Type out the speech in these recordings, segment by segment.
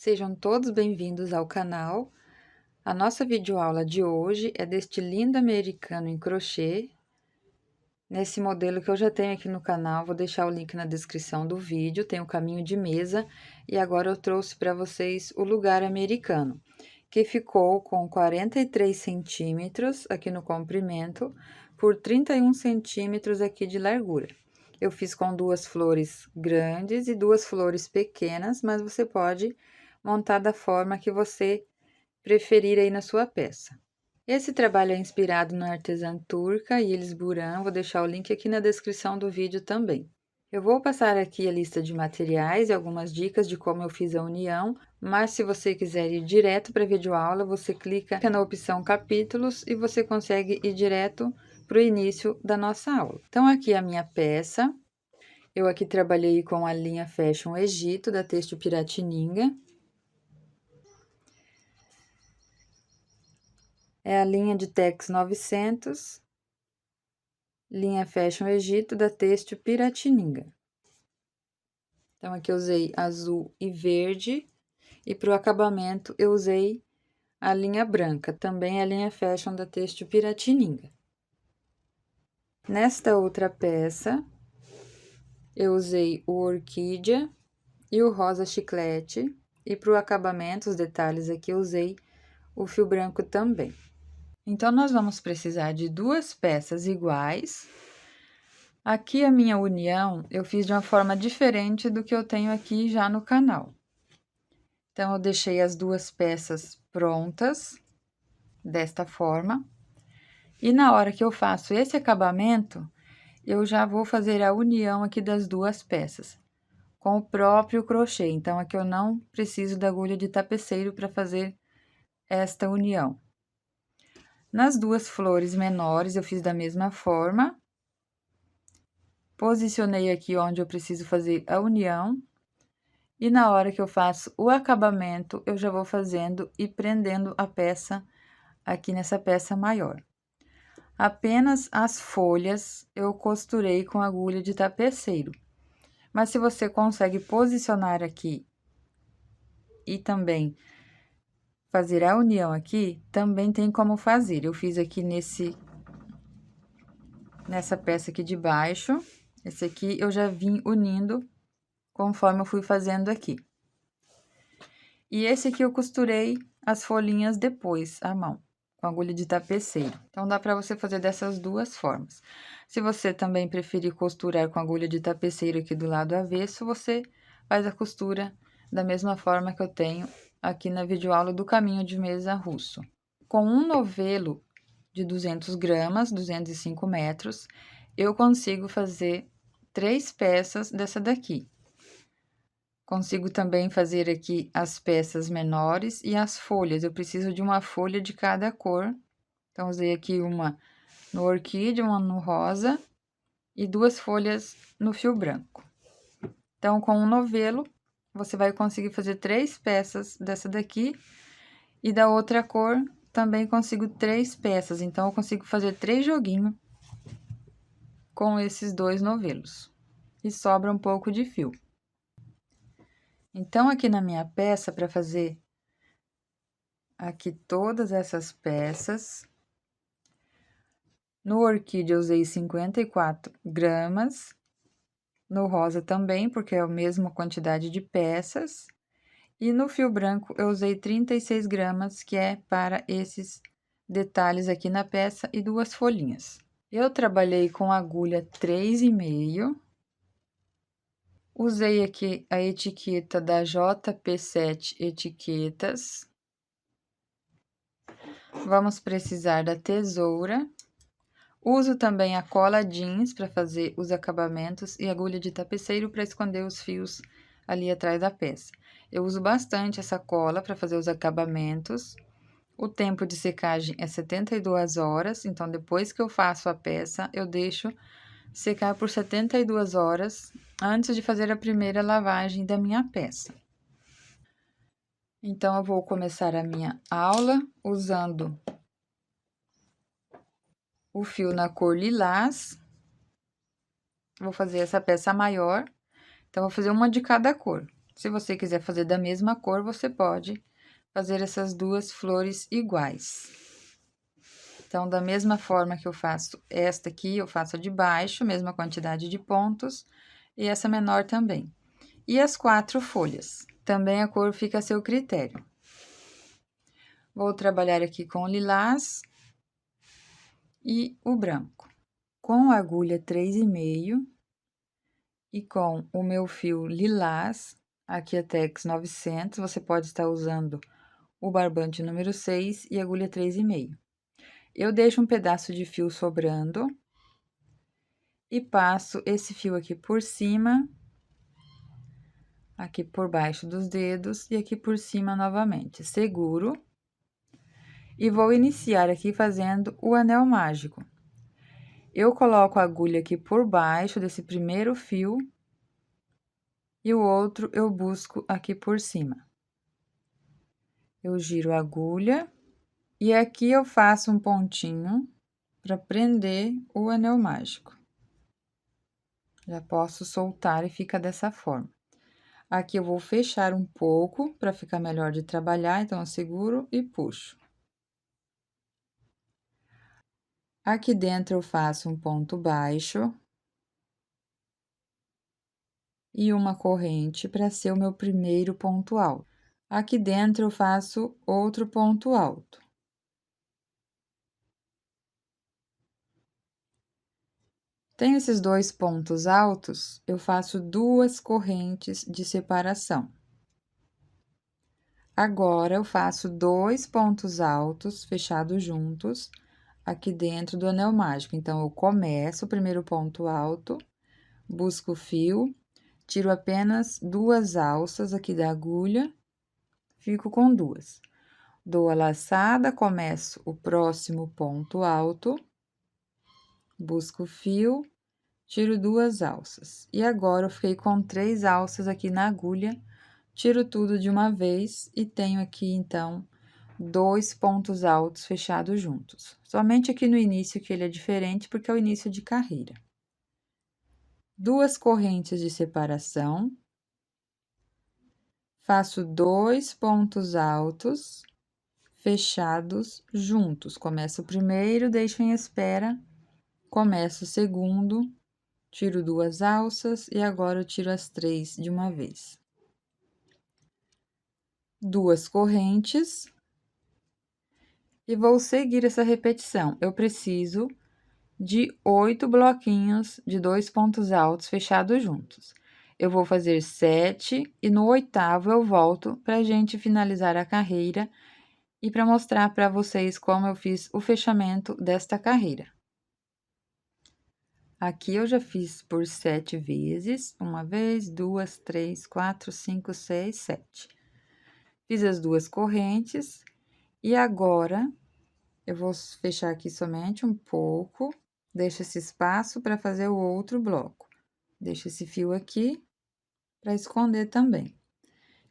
Sejam todos bem-vindos ao canal. A nossa videoaula de hoje é deste lindo americano em crochê, nesse modelo que eu já tenho aqui no canal. Vou deixar o link na descrição do vídeo, tem o caminho de mesa, e agora eu trouxe para vocês o lugar americano, que ficou com 43 centímetros aqui no comprimento, por 31 centímetros aqui de largura. Eu fiz com duas flores grandes e duas flores pequenas, mas você pode montar da forma que você preferir aí na sua peça. Esse trabalho é inspirado na artesã turca Yeliz Buran, vou deixar o link aqui na descrição do vídeo também. Eu vou passar aqui a lista de materiais e algumas dicas de como eu fiz a união, mas se você quiser ir direto para a videoaula, você clica na opção capítulos e você consegue ir direto para o início da nossa aula. Então, aqui a minha peça, eu aqui trabalhei com a linha Fashion Egito, da Têxtil Piratininga. É a linha de Tex 900, linha Fashion Egito, da Têxtil Piratininga. Então, aqui eu usei azul e verde, e para o acabamento eu usei a linha branca, também a linha Fashion da Têxtil Piratininga. Nesta outra peça, eu usei o orquídea e o rosa chiclete, e para o acabamento, os detalhes aqui, eu usei o fio branco também. Então, nós vamos precisar de duas peças iguais. Aqui a minha união, eu fiz de uma forma diferente do que eu tenho aqui já no canal. Então, eu deixei as duas peças prontas, desta forma. E na hora que eu faço esse acabamento, eu já vou fazer a união aqui das duas peças, com o próprio crochê. Então, aqui eu não preciso da agulha de tapeceiro para fazer esta união. Nas duas flores menores, eu fiz da mesma forma. Posicionei aqui onde eu preciso fazer a união. E na hora que eu faço o acabamento, eu já vou fazendo e prendendo a peça aqui nessa peça maior. Apenas as folhas eu costurei com agulha de tapeceiro. Mas se você consegue posicionar aqui e também fazer a união aqui, também tem como fazer. Eu fiz aqui nessa peça aqui de baixo. Esse aqui eu já vim unindo conforme eu fui fazendo aqui. E esse aqui eu costurei as folhinhas depois, à mão, com agulha de tapeceiro. Então, dá pra você fazer dessas duas formas. Se você também preferir costurar com agulha de tapeceiro aqui do lado avesso, você faz a costura da mesma forma que eu tenho aqui na videoaula do caminho de mesa russo. Com um novelo de 200 gramas, 205 metros, eu consigo fazer 3 peças dessa daqui. Consigo também fazer aqui as peças menores e as folhas. Eu preciso de uma folha de cada cor. Então, usei aqui uma no orquídea, uma no rosa e duas folhas no fio branco. Então, com um novelo, você vai conseguir fazer 3 peças dessa daqui. E da outra cor, também consigo 3 peças. Então, eu consigo fazer 3 joguinhos com esses 2 novelos. E sobra um pouco de fio. Então, aqui na minha peça, para fazer aqui todas essas peças, no orquídea eu usei 54 gramas, no rosa também, porque é a mesma quantidade de peças, e no fio branco eu usei 36 gramas, que é para esses detalhes aqui na peça, e 2 folhinhas. Eu trabalhei com agulha 3,5. Usei aqui a etiqueta da JP7 Etiquetas. Vamos precisar da tesoura. Uso também a cola jeans para fazer os acabamentos e agulha de tapeceiro para esconder os fios ali atrás da peça. Eu uso bastante essa cola para fazer os acabamentos. O tempo de secagem é 72 horas, então depois que eu faço a peça, eu deixo secar por 72 horas antes de fazer a primeira lavagem da minha peça. Então, eu vou começar a minha aula usando o fio na cor lilás. Vou fazer essa peça maior, então, vou fazer uma de cada cor. Se você quiser fazer da mesma cor, você pode fazer essas duas flores iguais. Então, da mesma forma que eu faço esta aqui, eu faço a de baixo, mesma quantidade de pontos, e essa menor também. E as 4 folhas, também a cor fica a seu critério. Vou trabalhar aqui com o lilás e o branco. Com a agulha 3,5 e com o meu fio lilás, aqui a Tex 900, você pode estar usando o barbante número 6 e agulha 3,5. Eu deixo um pedaço de fio sobrando e passo esse fio aqui por cima, aqui por baixo dos dedos e aqui por cima novamente. Seguro e vou iniciar aqui fazendo o anel mágico. Eu coloco a agulha aqui por baixo desse primeiro fio e o outro eu busco aqui por cima. Eu giro a agulha e aqui eu faço um pontinho para prender o anel mágico. Já posso soltar e fica dessa forma. Aqui eu vou fechar um pouco para ficar melhor de trabalhar, então eu seguro e puxo. Aqui dentro eu faço um ponto baixo e uma corrente para ser o meu primeiro ponto alto. Aqui dentro eu faço outro ponto alto. Tenho esses 2 pontos altos, eu faço 2 correntes de separação. Agora, eu faço 2 pontos altos fechados juntos aqui dentro do anel mágico. Então, eu começo o primeiro ponto alto, busco o fio, tiro apenas 2 alças aqui da agulha, fico com 2. Dou a laçada, começo o próximo ponto alto, busco o fio, tiro 2 alças. E agora, eu fiquei com 3 alças aqui na agulha, tiro tudo de uma vez e tenho aqui, então, 2 pontos altos fechados juntos. Somente aqui no início que ele é diferente, porque é o início de carreira. 2 correntes de separação. Faço 2 pontos altos fechados juntos. Começo o primeiro, deixo em espera, começo o segundo, tiro 2 alças e agora eu tiro as 3 de uma vez. 2 correntes. E vou seguir essa repetição. Eu preciso de 8 bloquinhos de 2 pontos altos fechados juntos. Eu vou fazer 7 e no 8º eu volto para a gente finalizar a carreira e para mostrar para vocês como eu fiz o fechamento desta carreira. Aqui eu já fiz por 7 vezes, 1 vez, 2, 3, 4, 5, 6, 7. Fiz as 2 correntes e agora eu vou fechar aqui somente um pouco, deixo esse espaço para fazer o outro bloco. Deixo esse fio aqui para esconder também.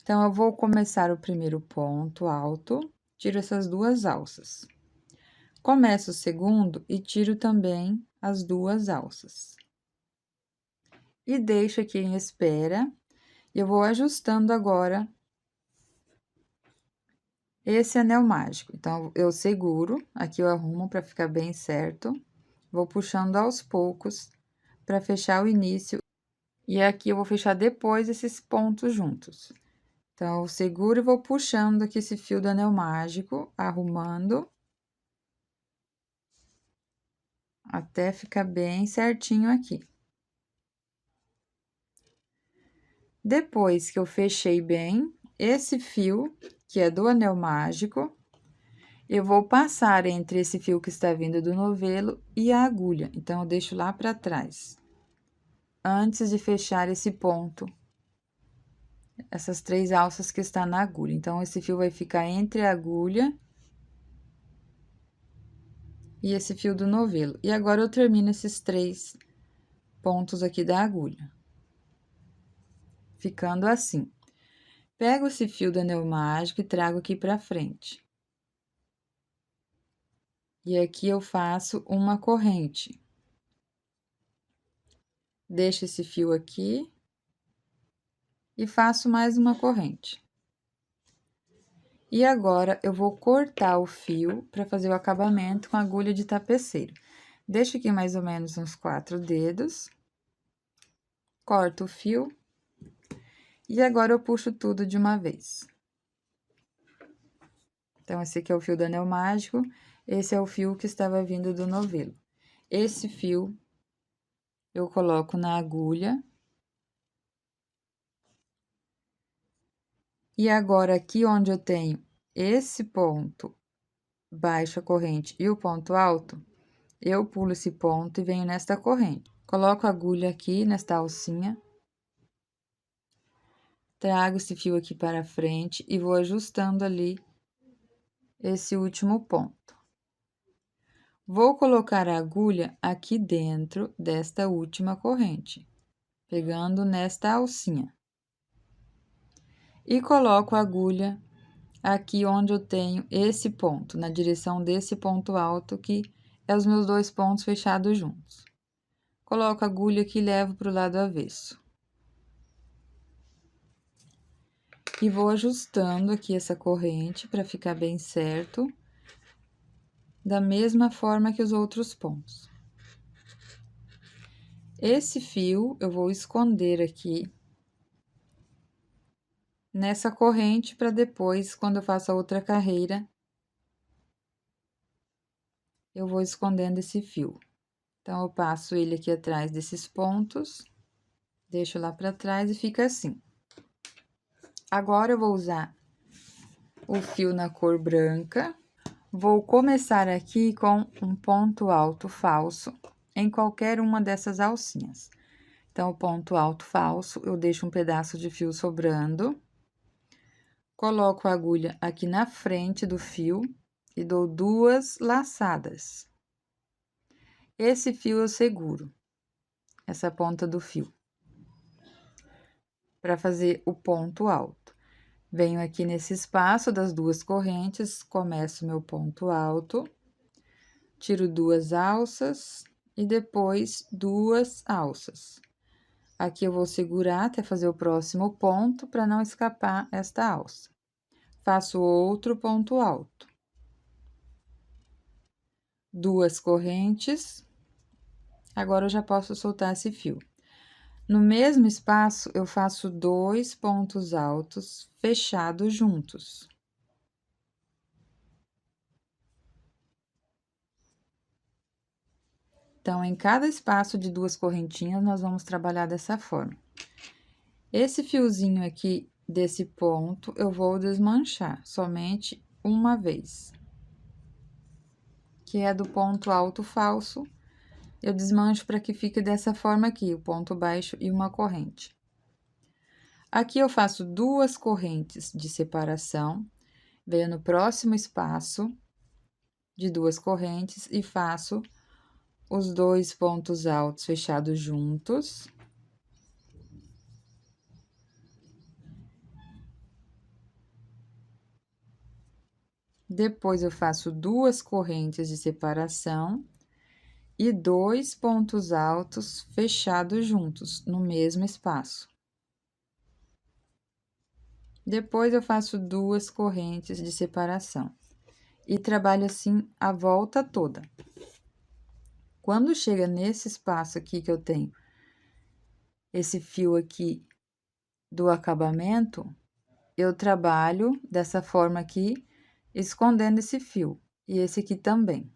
Então, eu vou começar o primeiro ponto alto, tiro essas 2 alças. Começo o segundo e tiro também as 2 alças. E deixo aqui em espera, e eu vou ajustando agora esse anel mágico. Então, eu seguro, aqui eu arrumo para ficar bem certo, vou puxando aos poucos para fechar o início, e aqui eu vou fechar depois esses pontos juntos. Então, eu seguro e vou puxando aqui esse fio do anel mágico, arrumando, até ficar bem certinho aqui. Depois que eu fechei bem, esse fio, que é do anel mágico, eu vou passar entre esse fio que está vindo do novelo e a agulha. Então, eu deixo lá para trás, antes de fechar esse ponto, essas 3 alças que está na agulha. Então, esse fio vai ficar entre a agulha e esse fio do novelo. E agora, eu termino esses 3 pontos aqui da agulha, ficando assim. Pego esse fio do anel mágico e trago aqui pra frente. E aqui eu faço uma corrente. Deixo esse fio aqui. e faço mais uma corrente. E agora, eu vou cortar o fio para fazer o acabamento com agulha de tapeceiro. Deixo aqui mais ou menos uns 4 dedos. Corto o fio. E agora, eu puxo tudo de uma vez. Então, esse aqui é o fio do anel mágico. Esse é o fio que estava vindo do novelo. Esse fio, eu coloco na agulha. E agora, aqui onde eu tenho esse ponto baixo a corrente e o ponto alto, eu pulo esse ponto e venho nesta corrente. Coloco a agulha aqui nesta alcinha. Trago esse fio aqui para frente e vou ajustando ali esse último ponto. Vou colocar a agulha aqui dentro desta última corrente, pegando nesta alcinha. E coloco a agulha aqui onde eu tenho esse ponto, na direção desse ponto alto, que é os meus 2 pontos fechados juntos. Coloco a agulha aqui e levo para o lado avesso. E vou ajustando aqui essa corrente para ficar bem certo, da mesma forma que os outros pontos. Esse fio eu vou esconder aqui nessa corrente para depois, quando eu faço a outra carreira, eu vou escondendo esse fio. Então, eu passo ele aqui atrás desses pontos, deixo lá para trás e fica assim. Agora, eu vou usar o fio na cor branca. Vou começar aqui com um ponto alto falso em qualquer uma dessas alcinhas. Então, o ponto alto falso, eu deixo um pedaço de fio sobrando. Coloco a agulha aqui na frente do fio e dou 2 laçadas. Esse fio eu seguro, essa ponta do fio, para fazer o ponto alto. Venho aqui nesse espaço das 2 correntes, começo meu ponto alto, tiro 2 alças e depois 2 alças. Aqui eu vou segurar até fazer o próximo ponto para não escapar esta alça. Faço outro ponto alto. 2 correntes. Agora, eu já posso soltar esse fio. No mesmo espaço, eu faço 2 pontos altos fechados juntos. Então, em cada espaço de 2 correntinhas, nós vamos trabalhar dessa forma. Esse fiozinho aqui desse ponto, eu vou desmanchar somente uma vez. Que é do ponto alto falso, eu desmancho para que fique dessa forma aqui, o ponto baixo e uma corrente. Aqui eu faço 2 correntes de separação, venho no próximo espaço de 2 correntes e faço os 2 pontos altos fechados juntos. Depois, eu faço 2 correntes de separação e 2 pontos altos fechados juntos, no mesmo espaço. Depois, eu faço 2 correntes de separação e trabalho assim a volta toda. Quando chega nesse espaço aqui que eu tenho esse fio aqui do acabamento, eu trabalho dessa forma aqui, escondendo esse fio, e esse aqui também.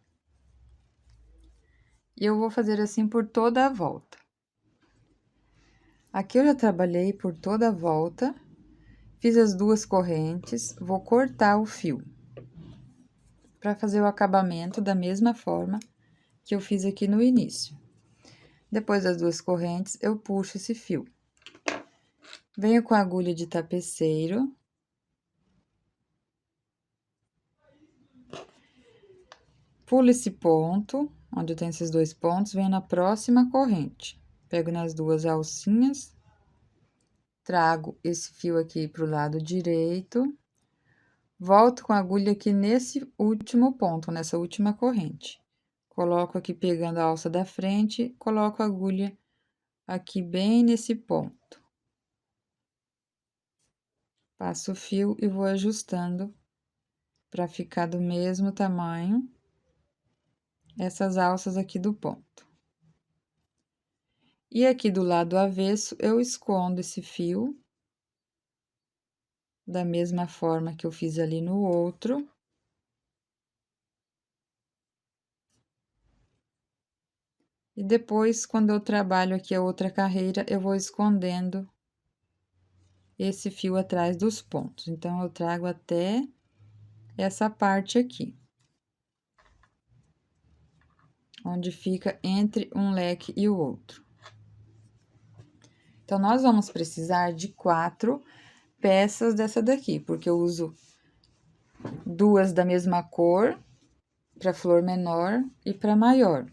E eu vou fazer assim por toda a volta. Aqui eu já trabalhei por toda a volta, fiz as 2 correntes, vou cortar o fio para fazer o acabamento da mesma forma que eu fiz aqui no início. Depois das 2 correntes, eu puxo esse fio. Venho com a agulha de tapeceiro. Pulo esse ponto, onde eu tenho esses 2 pontos, venho na próxima corrente. Pego nas 2 alcinhas, trago esse fio aqui pro lado direito, volto com a agulha aqui nesse último ponto, nessa última corrente. Coloco aqui pegando a alça da frente, coloco a agulha aqui bem nesse ponto. Passo o fio e vou ajustando para ficar do mesmo tamanho essas alças aqui do ponto. E aqui do lado avesso, eu escondo esse fio da mesma forma que eu fiz ali no outro. E depois, quando eu trabalho aqui a outra carreira, eu vou escondendo esse fio atrás dos pontos. Então, eu trago até essa parte aqui, onde fica entre um leque e o outro. Então, nós vamos precisar de 4 peças dessa daqui, porque eu uso 2 da mesma cor para flor menor e para maior.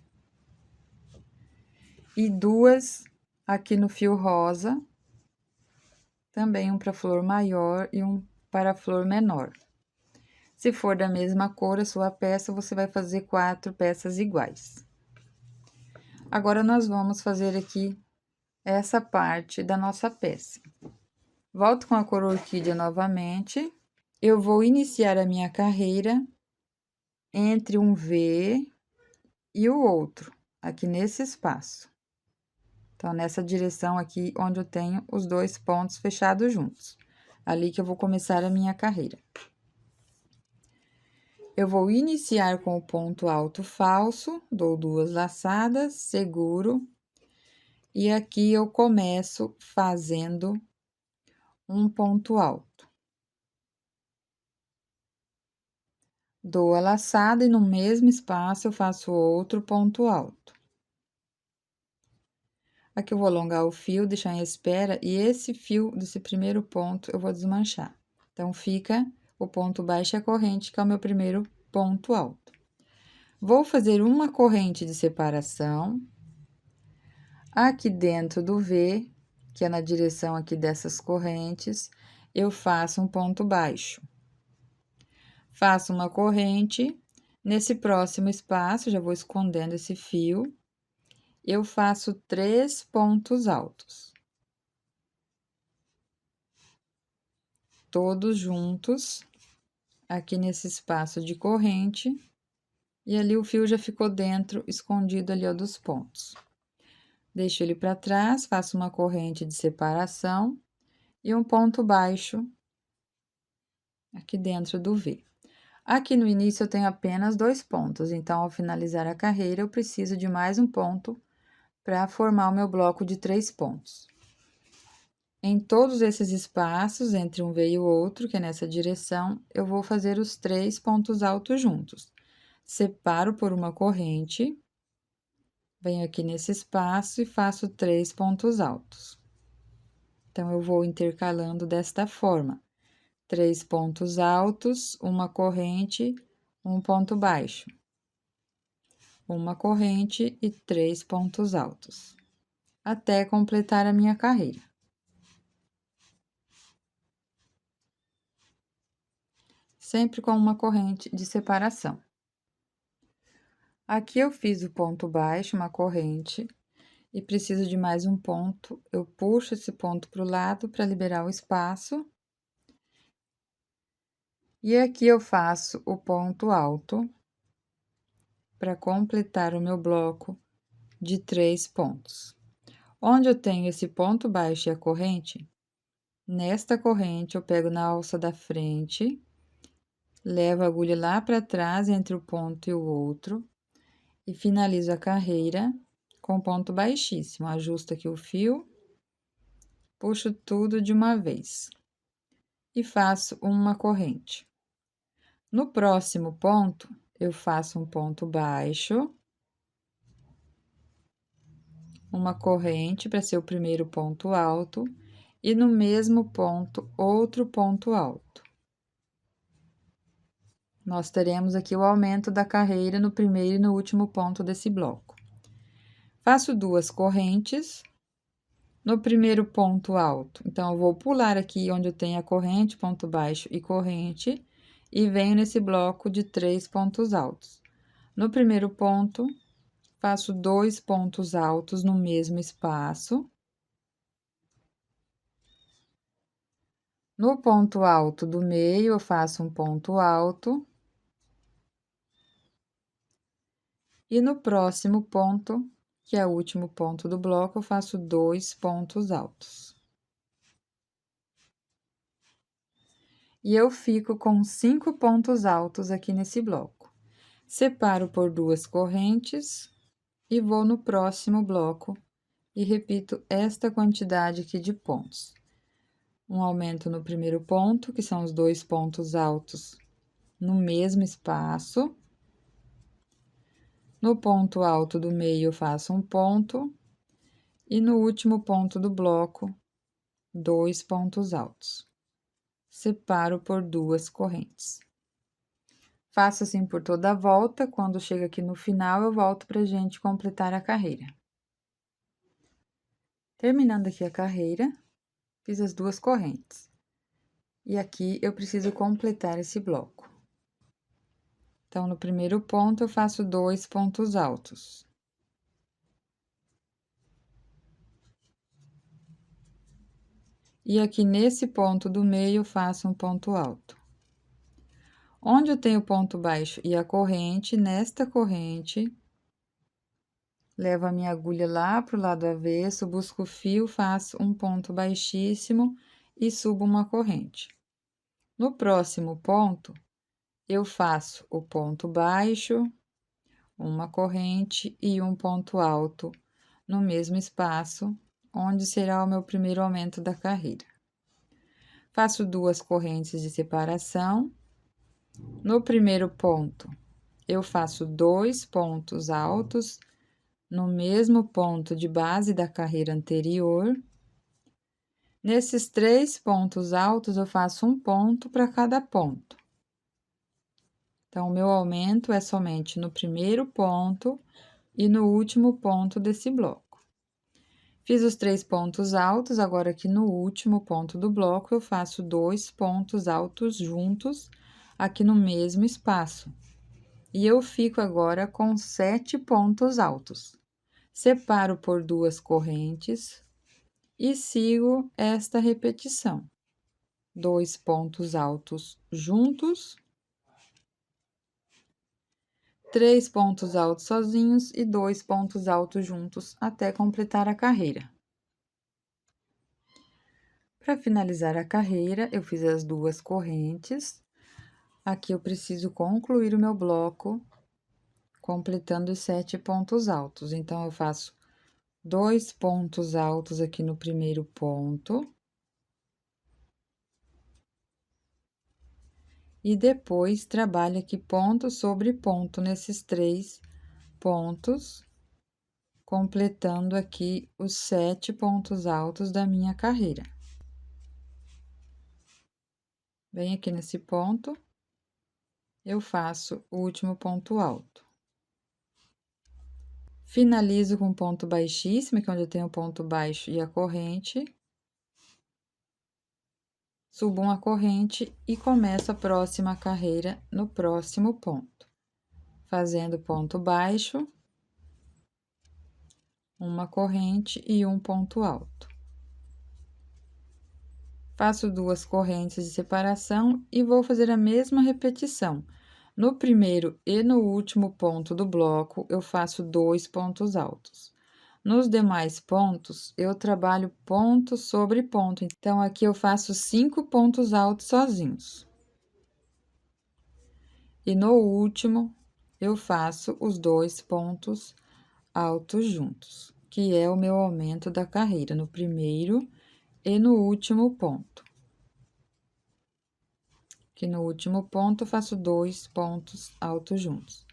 E 2 aqui no fio rosa, também um para flor maior e um para flor menor. Se for da mesma cor a sua peça, você vai fazer 4 peças iguais. Agora, nós vamos fazer aqui essa parte da nossa peça. Volto com a cor orquídea novamente. Eu vou iniciar a minha carreira entre um V e o outro, aqui nesse espaço. Então, nessa direção aqui, onde eu tenho os 2 pontos fechados juntos. Ali que eu vou começar a minha carreira. Eu vou iniciar com o ponto alto falso, dou 2 laçadas, seguro. E aqui eu começo fazendo um ponto alto. Dou a laçada e no mesmo espaço eu faço outro ponto alto. Aqui eu vou alongar o fio, deixar em espera, e esse fio desse primeiro ponto eu vou desmanchar. Então, fica o ponto baixo e a corrente, que é o meu primeiro ponto alto. Vou fazer uma corrente de separação aqui dentro do V, que é na direção aqui dessas correntes, eu faço um ponto baixo. Faço uma corrente, nesse próximo espaço, já vou escondendo esse fio, eu faço 3 pontos altos. Todos juntos, aqui nesse espaço de corrente, e ali o fio já ficou dentro, escondido ali, ó, dos pontos. Deixo ele para trás, faço uma corrente de separação e um ponto baixo aqui dentro do V. Aqui no início eu tenho apenas 2 pontos, então, ao finalizar a carreira, eu preciso de mais um ponto para formar o meu bloco de 3 pontos. Em todos esses espaços, entre um V e o outro, que é nessa direção, eu vou fazer os 3 pontos altos juntos. Separo por uma corrente, venho aqui nesse espaço e faço 3 pontos altos. Então, eu vou intercalando desta forma: 3 pontos altos, uma corrente, um ponto baixo. Uma corrente e 3 pontos altos, até completar a minha carreira. Sempre com uma corrente de separação. Aqui eu fiz o ponto baixo, uma corrente, e preciso de mais um ponto. Eu puxo esse ponto para o lado para liberar o espaço. E aqui eu faço o ponto alto para completar o meu bloco de 3 pontos. Onde eu tenho esse ponto baixo e a corrente, nesta corrente eu pego na alça da frente, levo a agulha lá para trás entre o ponto e o outro e finalizo a carreira com ponto baixíssimo. Ajusto aqui o fio, puxo tudo de uma vez e faço uma corrente. No próximo ponto, eu faço um ponto baixo, uma corrente para ser o primeiro ponto alto e no mesmo ponto, outro ponto alto. Nós teremos aqui o aumento da carreira no primeiro e no último ponto desse bloco. Faço 2 correntes no primeiro ponto alto. Então, eu vou pular aqui onde eu tenho a corrente, ponto baixo e corrente, e venho nesse bloco de 3 pontos altos. No primeiro ponto, faço 2 pontos altos no mesmo espaço. No ponto alto do meio, eu faço um ponto alto. E no próximo ponto, que é o último ponto do bloco, eu faço 2 pontos altos. E eu fico com 5 pontos altos aqui nesse bloco. Separo por 2 correntes e vou no próximo bloco e repito esta quantidade aqui de pontos. Um aumento no primeiro ponto, que são os 2 pontos altos no mesmo espaço. No ponto alto do meio, eu faço um ponto. E no último ponto do bloco, 2 pontos altos. Separo por 2 correntes. Faço assim por toda a volta, quando chega aqui no final, eu volto pra gente completar a carreira. Terminando aqui a carreira, fiz as 2 correntes. E aqui eu preciso completar esse bloco. Então, no primeiro ponto, eu faço 2 pontos altos. E aqui nesse ponto do meio, eu faço um ponto alto. Onde eu tenho ponto baixo e a corrente, nesta corrente, levo a minha agulha lá pro lado avesso, busco o fio, faço um ponto baixíssimo e subo uma corrente. No próximo ponto, eu faço o ponto baixo, uma corrente e um ponto alto no mesmo espaço, onde será o meu primeiro aumento da carreira. Faço 2 correntes de separação. No primeiro ponto, eu faço 2 pontos altos no mesmo ponto de base da carreira anterior. Nesses 3 pontos altos, eu faço um ponto para cada ponto. Então, o meu aumento é somente no primeiro ponto e no último ponto desse bloco. Fiz os 3 pontos altos, agora aqui no último ponto do bloco, eu faço 2 pontos altos juntos aqui no mesmo espaço. E eu fico agora com 7 pontos altos. Separo por 2 correntes e sigo esta repetição. 2 pontos altos juntos, 3 pontos altos sozinhos e 2 pontos altos juntos até completar a carreira. Para finalizar a carreira, eu fiz as 2 correntes. Aqui eu preciso concluir o meu bloco, completando os 7 pontos altos. Então, eu faço 2 pontos altos aqui no primeiro ponto. E depois, trabalho aqui ponto sobre ponto nesses 3 pontos, completando aqui os 7 pontos altos da minha carreira. Venho aqui nesse ponto, eu faço o último ponto alto. Finalizo com ponto baixíssimo, que é onde eu tenho o ponto baixo e a corrente. Subo uma corrente e começo a próxima carreira no próximo ponto. Fazendo ponto baixo, uma corrente e um ponto alto. Faço 2 correntes de separação e vou fazer a mesma repetição. No primeiro e no último ponto do bloco, eu faço 2 pontos altos. Nos demais pontos, eu trabalho ponto sobre ponto. Então, aqui eu faço 5 pontos altos sozinhos. E no último, eu faço os 2 pontos altos juntos, que é o meu aumento da carreira, no primeiro e no último ponto. Que no último ponto, eu faço 2 pontos altos juntos.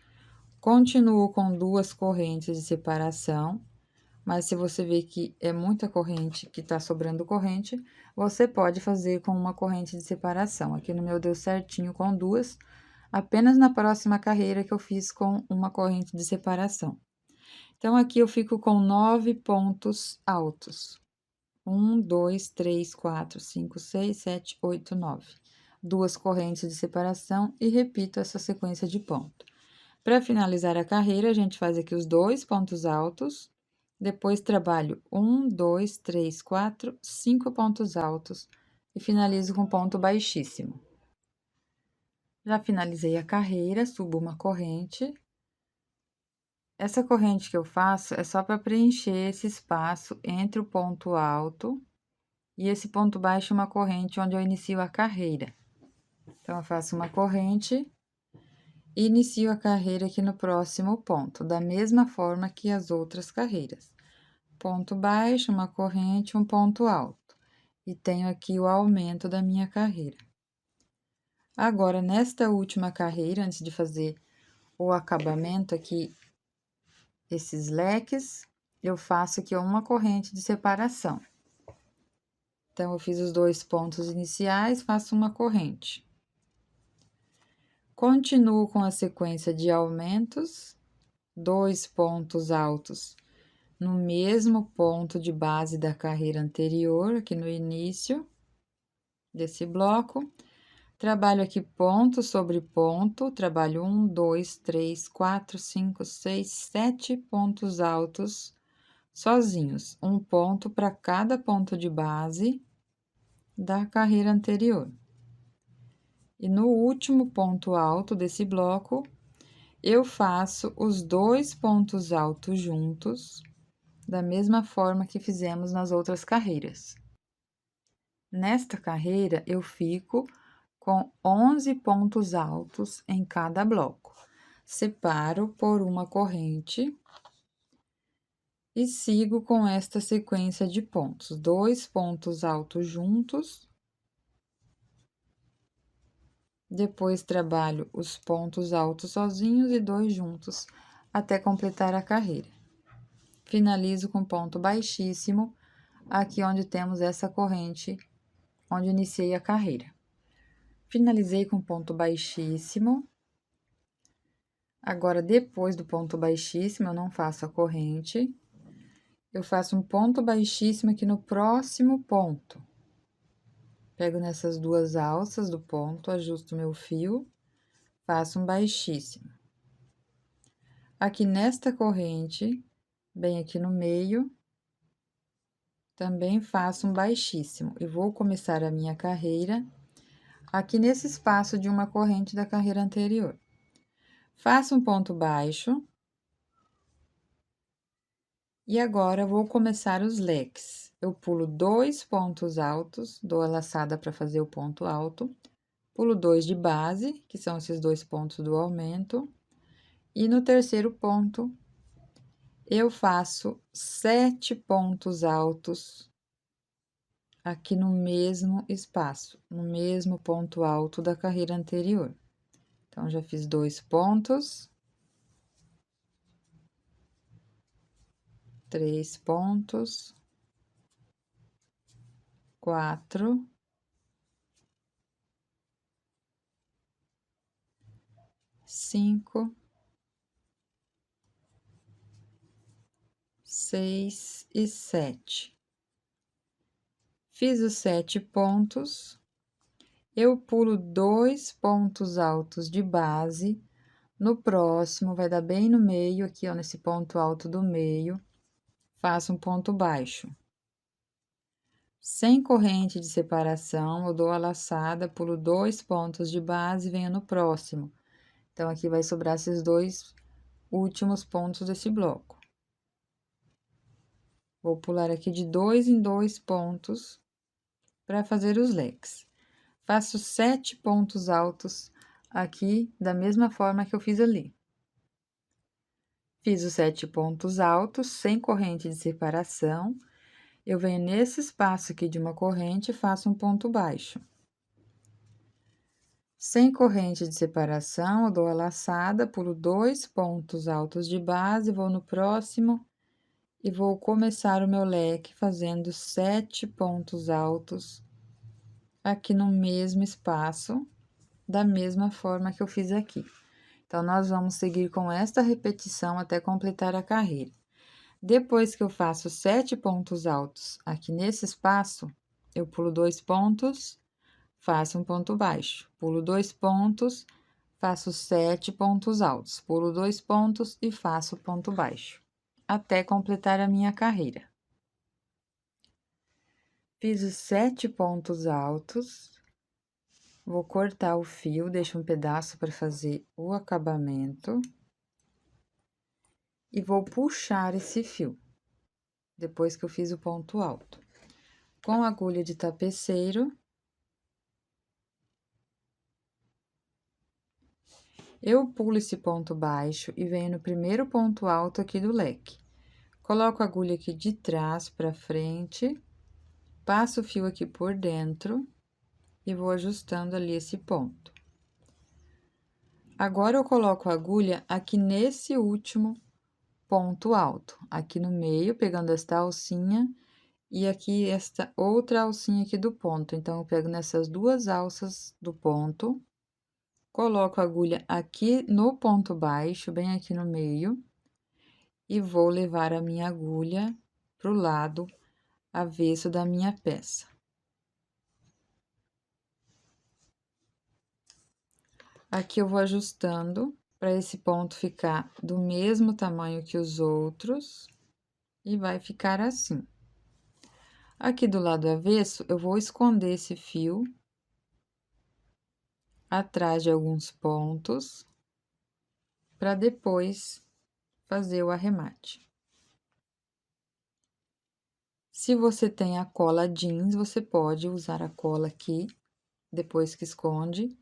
Continuo com 2 correntes de separação, mas se você ver que é muita corrente, que tá sobrando corrente, você pode fazer com uma corrente de separação. Aqui no meu deu certinho com 2, apenas na próxima carreira que eu fiz com uma corrente de separação. Então, aqui eu fico com 9 pontos altos. 1, 2, 3, 4, 5, 6, 7, 8, 9. 2 correntes de separação e repito essa sequência de ponto. Para finalizar a carreira, a gente faz aqui os 2 pontos altos, depois trabalho 1, 2, 3, 4, 5 pontos altos e finalizo com ponto baixíssimo. Já finalizei a carreira, subo uma corrente. Essa corrente que eu faço é só para preencher esse espaço entre o ponto alto e esse ponto baixo, uma corrente onde eu inicio a carreira. Então, eu faço uma corrente e inicio a carreira aqui no próximo ponto, da mesma forma que as outras carreiras. Ponto baixo, uma corrente, um ponto alto. E tenho aqui o aumento da minha carreira. Agora, nesta última carreira, antes de fazer o acabamento aqui, esses leques, eu faço aqui uma corrente de separação. Então, eu fiz os 2 pontos iniciais, faço uma corrente. Continuo com a sequência de aumentos, 2 pontos altos no mesmo ponto de base da carreira anterior, aqui no início desse bloco. Trabalho aqui ponto sobre ponto, trabalho 1, 2, 3, 4, 5, 6, 7 pontos altos sozinhos, um ponto para cada ponto de base da carreira anterior. E no último ponto alto desse bloco, eu faço os 2 pontos altos juntos, da mesma forma que fizemos nas outras carreiras. Nesta carreira, eu fico com 11 pontos altos em cada bloco. Separo por uma corrente e sigo com esta sequência de pontos. 2 pontos altos juntos. Depois, trabalho os pontos altos sozinhos e 2 juntos, até completar a carreira. Finalizo com ponto baixíssimo, aqui onde temos essa corrente, onde iniciei a carreira. Finalizei com ponto baixíssimo. Agora, depois do ponto baixíssimo, eu não faço a corrente. Eu faço um ponto baixíssimo aqui no próximo ponto. Pego nessas 2 alças do ponto, ajusto meu fio, faço um baixíssimo. Aqui nesta corrente, bem aqui no meio, também faço um baixíssimo. E vou começar a minha carreira aqui nesse espaço de uma corrente da carreira anterior. Faço um ponto baixo. E agora, vou começar os leques. Eu pulo 2 pontos altos, dou a laçada para fazer o ponto alto, pulo 2 de base, que são esses 2 pontos do aumento, e no terceiro ponto, eu faço 7 pontos altos aqui no mesmo espaço, no mesmo ponto alto da carreira anterior. Então, já fiz 2 pontos, 3 pontos, 4, 5, 6 e 7. Fiz os 7 pontos, eu pulo 2 pontos altos de base, no próximo vai dar bem no meio, aqui ó, nesse ponto alto do meio, faço um ponto baixo. Sem corrente de separação, eu dou a laçada, pulo 2 pontos de base e venho no próximo. Então, aqui vai sobrar esses 2 últimos pontos desse bloco. Vou pular aqui de 2 em 2 pontos para fazer os leques. Faço 7 pontos altos aqui, da mesma forma que eu fiz ali. Fiz os 7 pontos altos, sem corrente de separação. Eu venho nesse espaço aqui de uma corrente e faço um ponto baixo. Sem corrente de separação, eu dou a laçada, pulo 2 pontos altos de base, vou no próximo e vou começar o meu leque fazendo 7 pontos altos aqui no mesmo espaço, da mesma forma que eu fiz aqui. Então, nós vamos seguir com esta repetição até completar a carreira. Depois que eu faço 7 pontos altos aqui nesse espaço, eu pulo 2 pontos, faço um ponto baixo, pulo 2 pontos, faço 7 pontos altos, pulo 2 pontos e faço ponto baixo, até completar a minha carreira. Fiz os 7 pontos altos. Vou cortar o fio, deixo um pedaço para fazer o acabamento. E vou puxar esse fio, depois que eu fiz o ponto alto. Com a agulha de tapeceiro, eu pulo esse ponto baixo e venho no primeiro ponto alto aqui do leque. Coloco a agulha aqui de trás para frente, passo o fio aqui por dentro e vou ajustando ali esse ponto. Agora, eu coloco a agulha aqui nesse último ponto alto, aqui no meio, pegando esta alcinha e aqui esta outra alcinha aqui do ponto. Então, eu pego nessas duas alças do ponto, coloco a agulha aqui no ponto baixo, bem aqui no meio, e vou levar a minha agulha pro lado avesso da minha peça. Aqui eu vou ajustando para esse ponto ficar do mesmo tamanho que os outros e vai ficar assim. Aqui do lado avesso, eu vou esconder esse fio atrás de alguns pontos para depois fazer o arremate. Se você tem a cola jeans, você pode usar a cola aqui, depois que esconde.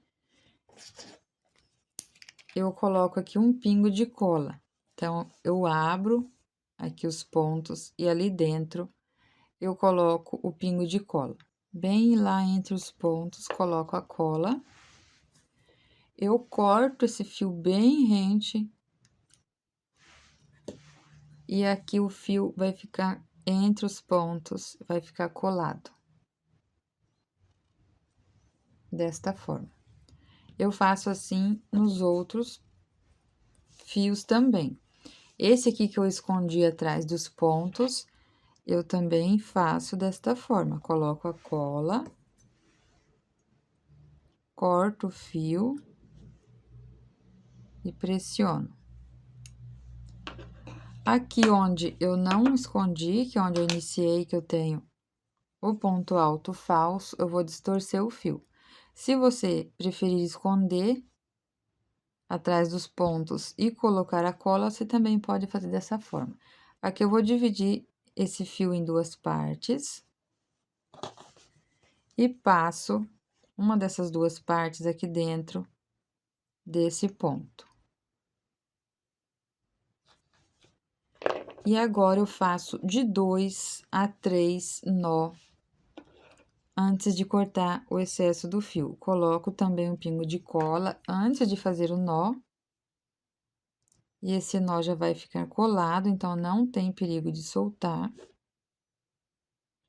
Eu coloco aqui um pingo de cola. Então, eu abro aqui os pontos e ali dentro eu coloco o pingo de cola. Bem lá entre os pontos, coloco a cola. Eu corto esse fio bem rente. E aqui o fio vai ficar entre os pontos, vai ficar colado. Desta forma. Eu faço assim nos outros fios também. Esse aqui que eu escondi atrás dos pontos, eu também faço desta forma. Coloco a cola, corto o fio e pressiono. Aqui onde eu não escondi, que é onde eu iniciei, que eu tenho o ponto alto falso, eu vou distorcer o fio. Se você preferir esconder atrás dos pontos e colocar a cola, você também pode fazer dessa forma. Aqui eu vou dividir esse fio em duas partes e passo uma dessas duas partes aqui dentro desse ponto. E agora eu faço de 2 a 3 nó antes de cortar o excesso do fio. Coloco também um pingo de cola antes de fazer o nó. E esse nó já vai ficar colado, então não tem perigo de soltar.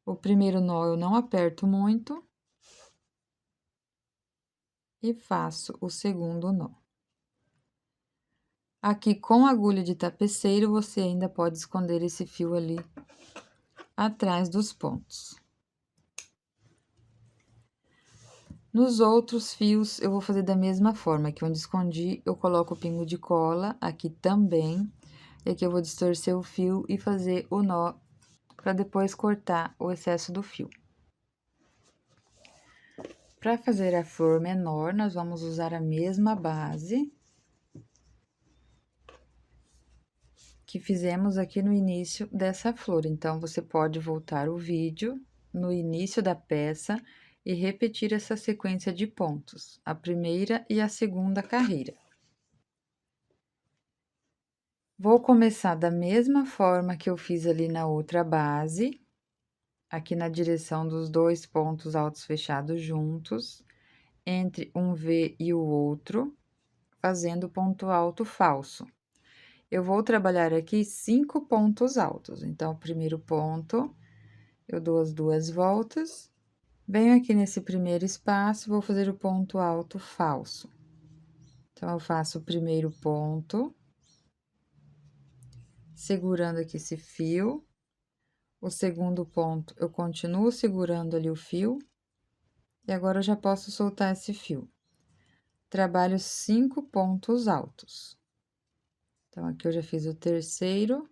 O primeiro nó eu não aperto muito. E faço o segundo nó. Aqui, com a agulha de tapeceiro, você ainda pode esconder esse fio ali atrás dos pontos. Nos outros fios, eu vou fazer da mesma forma, aqui onde escondi, eu coloco o pingo de cola, aqui também. E aqui eu vou distorcer o fio e fazer o nó, para depois cortar o excesso do fio. Para fazer a flor menor, nós vamos usar a mesma base que fizemos aqui no início dessa flor. Então, você pode voltar o vídeo no início da peça e repetir essa sequência de pontos, a primeira e a segunda carreira. Vou começar da mesma forma que eu fiz ali na outra base, aqui na direção dos dois pontos altos fechados juntos, entre um V e o outro, fazendo ponto alto falso. Eu vou trabalhar aqui 5 pontos altos. Então, o primeiro ponto, eu dou as 2 voltas, venho aqui nesse primeiro espaço, vou fazer o ponto alto falso. Então, eu faço o primeiro ponto, segurando aqui esse fio. O segundo ponto, eu continuo segurando ali o fio. E agora, eu já posso soltar esse fio. Trabalho 5 pontos altos. Então, aqui eu já fiz o terceiro,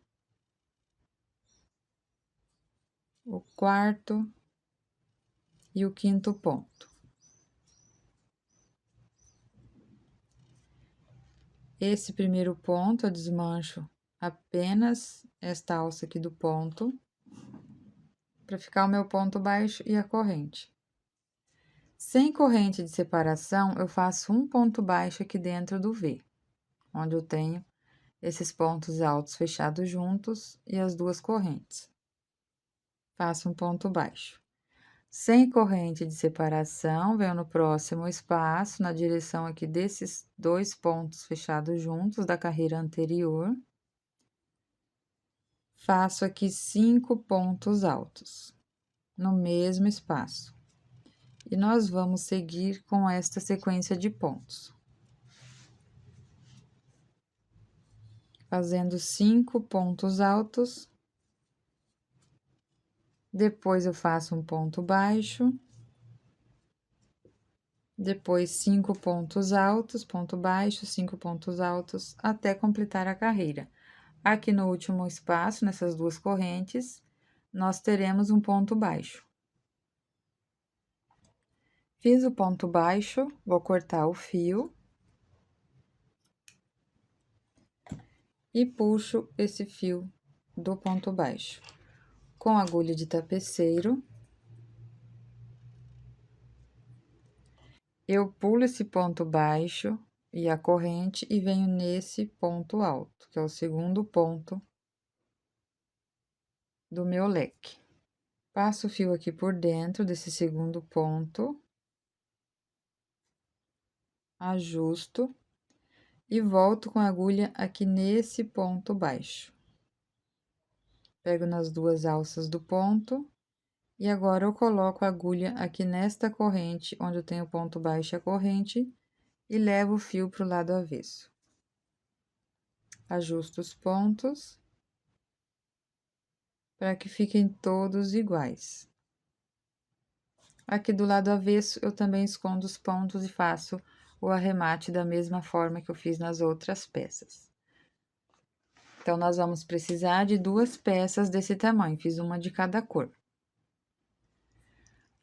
o quarto, e o 5º ponto. Esse primeiro ponto eu desmancho apenas esta alça aqui do ponto, para ficar o meu ponto baixo e a corrente. Sem corrente de separação, eu faço um ponto baixo aqui dentro do V, onde eu tenho esses pontos altos fechados juntos e as duas correntes. Faço um ponto baixo. Sem corrente de separação, venho no próximo espaço, na direção aqui desses 2 pontos fechados juntos da carreira anterior. Faço aqui 5 pontos altos, no mesmo espaço. E nós vamos seguir com esta sequência de pontos. Fazendo 5 pontos altos. Depois eu faço um ponto baixo. Depois 5 pontos altos, ponto baixo, 5 pontos altos, até completar a carreira. Aqui no último espaço, nessas duas correntes, nós teremos um ponto baixo. Fiz o ponto baixo, vou cortar o fio. E puxo esse fio do ponto baixo. Com agulha de tapeceiro, eu pulo esse ponto baixo e a corrente e venho nesse ponto alto, que é o segundo ponto do meu leque. Passo o fio aqui por dentro desse segundo ponto, ajusto e volto com a agulha aqui nesse ponto baixo. Pego nas duas alças do ponto e agora eu coloco a agulha aqui nesta corrente, onde eu tenho o ponto baixo e a corrente, e levo o fio para o lado avesso. Ajusto os pontos para que fiquem todos iguais. Aqui do lado avesso, eu também escondo os pontos e faço o arremate da mesma forma que eu fiz nas outras peças. Então, nós vamos precisar de 2 peças desse tamanho, fiz uma de cada cor.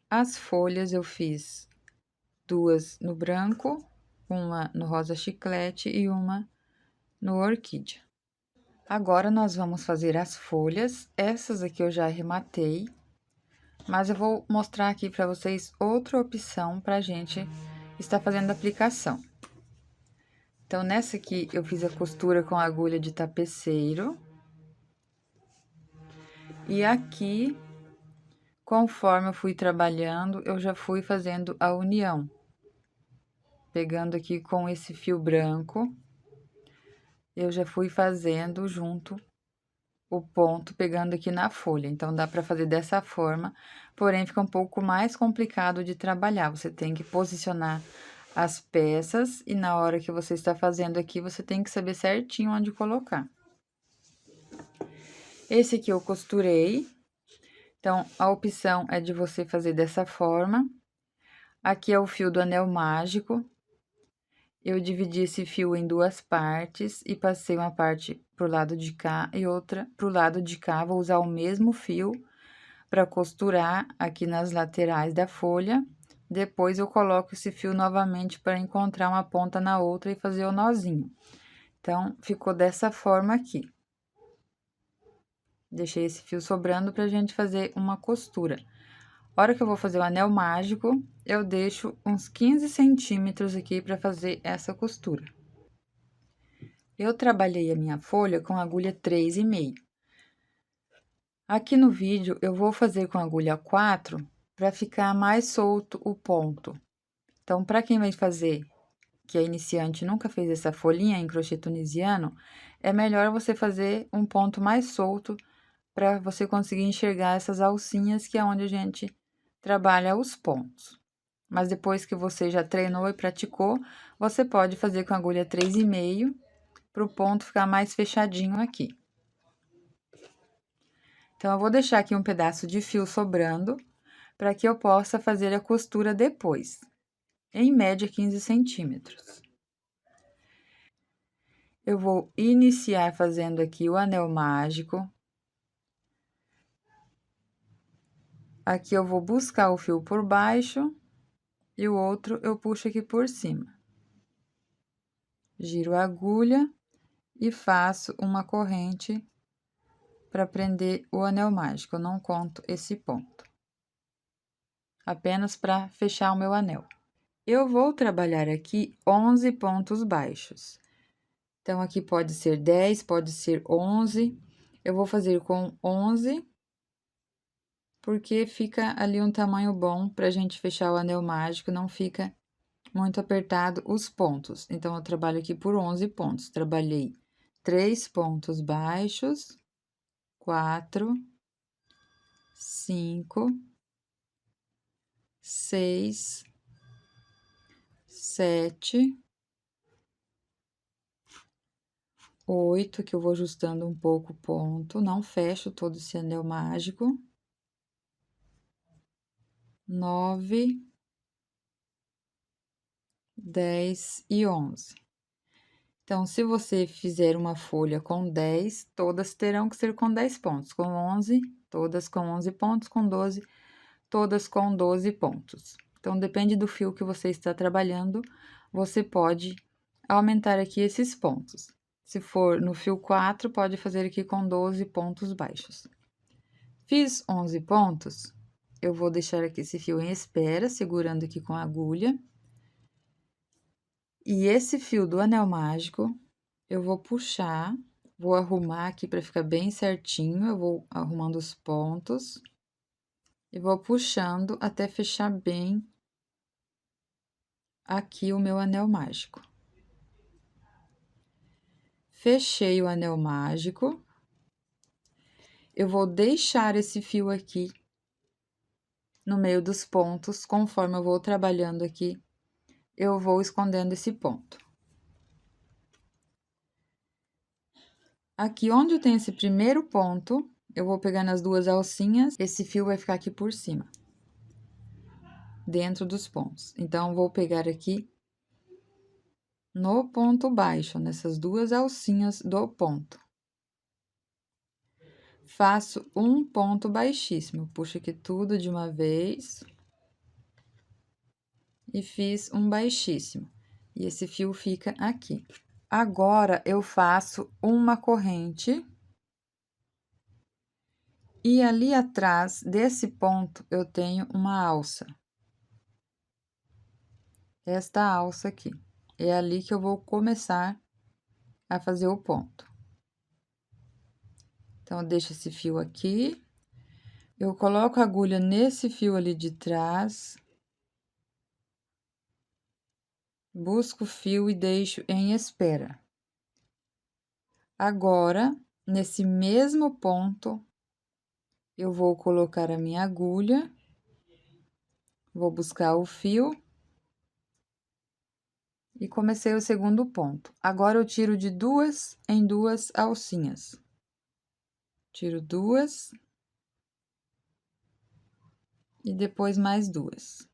As folhas eu fiz 2 no branco, uma no rosa chiclete e uma no orquídea. Agora, nós vamos fazer as folhas, essas aqui eu já arrematei, mas eu vou mostrar aqui para vocês outra opção para a gente estar fazendo a aplicação. Então, nessa aqui, eu fiz a costura com a agulha de tapeceiro. E aqui, conforme eu fui trabalhando, eu já fui fazendo a união. Pegando aqui com esse fio branco, eu já fui fazendo junto o ponto, pegando aqui na folha. Então, dá para fazer dessa forma, porém, fica um pouco mais complicado de trabalhar. Você tem que posicionar as peças e na hora que você está fazendo aqui, você tem que saber certinho onde colocar. Esse aqui eu costurei, então, a opção é de você fazer dessa forma. Aqui é o fio do anel mágico. Eu dividi esse fio em 2 partes e passei uma parte pro lado de cá e outra pro lado de cá. Vou usar o mesmo fio para costurar aqui nas laterais da folha. Depois, eu coloco esse fio novamente para encontrar uma ponta na outra e fazer o nozinho. Então, ficou dessa forma aqui. Deixei esse fio sobrando pra gente fazer uma costura. A hora que eu vou fazer o anel mágico, eu deixo uns 15 centímetros aqui pra fazer essa costura. Eu trabalhei a minha folha com agulha 3,5. Aqui no vídeo, eu vou fazer com agulha 4 para ficar mais solto o ponto. Então, para quem vai fazer, que é iniciante, nunca fez essa folhinha em crochê tunisiano, é melhor você fazer um ponto mais solto para você conseguir enxergar essas alcinhas, que é onde a gente trabalha os pontos. Mas depois que você já treinou e praticou, você pode fazer com agulha 3,5 para o ponto ficar mais fechadinho aqui. Então, eu vou deixar aqui um pedaço de fio sobrando para que eu possa fazer a costura depois, em média 15 centímetros. Eu vou iniciar fazendo aqui o anel mágico. Aqui eu vou buscar o fio por baixo e o outro eu puxo aqui por cima. Giro a agulha e faço uma corrente para prender o anel mágico. Eu não conto esse ponto, apenas para fechar o meu anel. Eu vou trabalhar aqui 11 pontos baixos. Então, aqui pode ser 10, pode ser 11. Eu vou fazer com 11, porque fica ali um tamanho bom pra gente fechar o anel mágico, não fica muito apertado os pontos. Então, eu trabalho aqui por 11 pontos. Trabalhei 3 pontos baixos, 4, 5, 6, 7, 8, que eu vou ajustando um pouco o ponto, não fecho todo esse anel mágico. 9, 10 e 11. Então, se você fizer uma folha com 10, todas terão que ser com 10 pontos. Com 11, todas com 11 pontos. Com 12, todas com 12 pontos. Então, depende do fio que você está trabalhando, você pode aumentar aqui esses pontos. Se for no fio 4, pode fazer aqui com 12 pontos baixos. Fiz 11 pontos, eu vou deixar aqui esse fio em espera, segurando aqui com a agulha. E esse fio do anel mágico, eu vou puxar, vou arrumar aqui para ficar bem certinho, eu vou arrumando os pontos e vou puxando até fechar bem aqui o meu anel mágico. Fechei o anel mágico, eu vou deixar esse fio aqui no meio dos pontos, conforme eu vou trabalhando aqui, eu vou escondendo esse ponto. Aqui onde eu tenho esse primeiro ponto, eu vou pegar nas duas alcinhas, esse fio vai ficar aqui por cima, dentro dos pontos. Então, vou pegar aqui no ponto baixo, nessas duas alcinhas do ponto. Faço um ponto baixíssimo, puxo aqui tudo de uma vez. E fiz um baixíssimo. E esse fio fica aqui. Agora, eu faço uma corrente. E ali atrás desse ponto, eu tenho uma alça. Esta alça aqui. É ali que eu vou começar a fazer o ponto. Então, eu deixo esse fio aqui. Eu coloco a agulha nesse fio ali de trás. Busco o fio e deixo em espera. Agora, nesse mesmo ponto, eu vou colocar a minha agulha. Vou buscar o fio. E comecei o segundo ponto. Agora, eu tiro de duas em duas alcinhas. Tiro duas. E depois mais duas.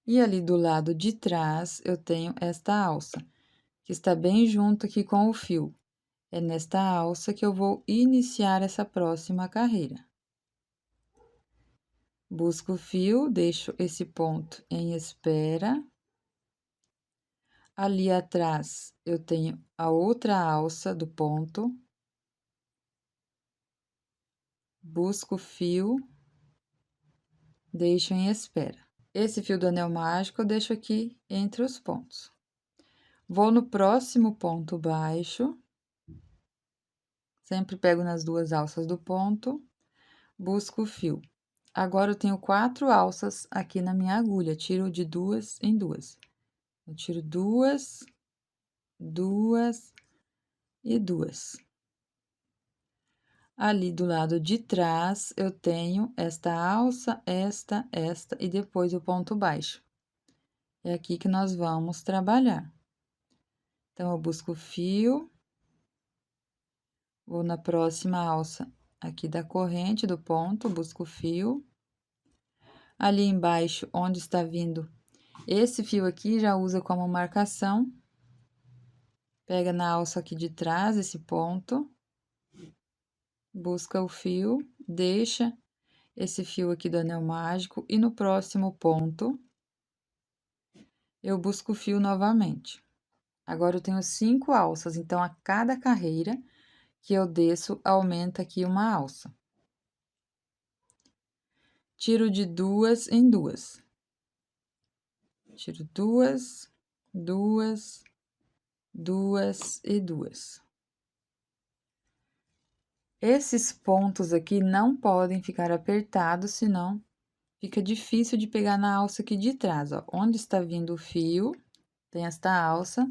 E ali do lado de trás, eu tenho esta alça, que está bem junto aqui com o fio. É nesta alça que eu vou iniciar essa próxima carreira. Busco o fio, deixo esse ponto em espera. Ali atrás, eu tenho a outra alça do ponto. Busco o fio, deixo em espera. Esse fio do anel mágico eu deixo aqui entre os pontos. Vou no próximo ponto baixo. Sempre pego nas duas alças do ponto, busco o fio. Agora, eu tenho 4 alças aqui na minha agulha, tiro de duas em duas. Eu tiro duas, duas e duas. Ali do lado de trás, eu tenho esta alça, esta e depois o ponto baixo. É aqui que nós vamos trabalhar. Então, eu busco o fio, vou na próxima alça aqui da corrente do ponto, busco o fio. Ali embaixo, onde está vindo esse fio aqui, já usa como marcação. Pega na alça aqui de trás, esse ponto. Busca o fio, deixa esse fio aqui do anel mágico e no próximo ponto eu busco o fio novamente. Agora eu tenho 5 alças, então a cada carreira que eu desço aumenta aqui uma alça. Tiro de 2 em 2. Tiro 2, 2, 2 e 2. Esses pontos aqui não podem ficar apertados, senão fica difícil de pegar na alça aqui de trás, ó. Onde está vindo o fio, tem esta alça,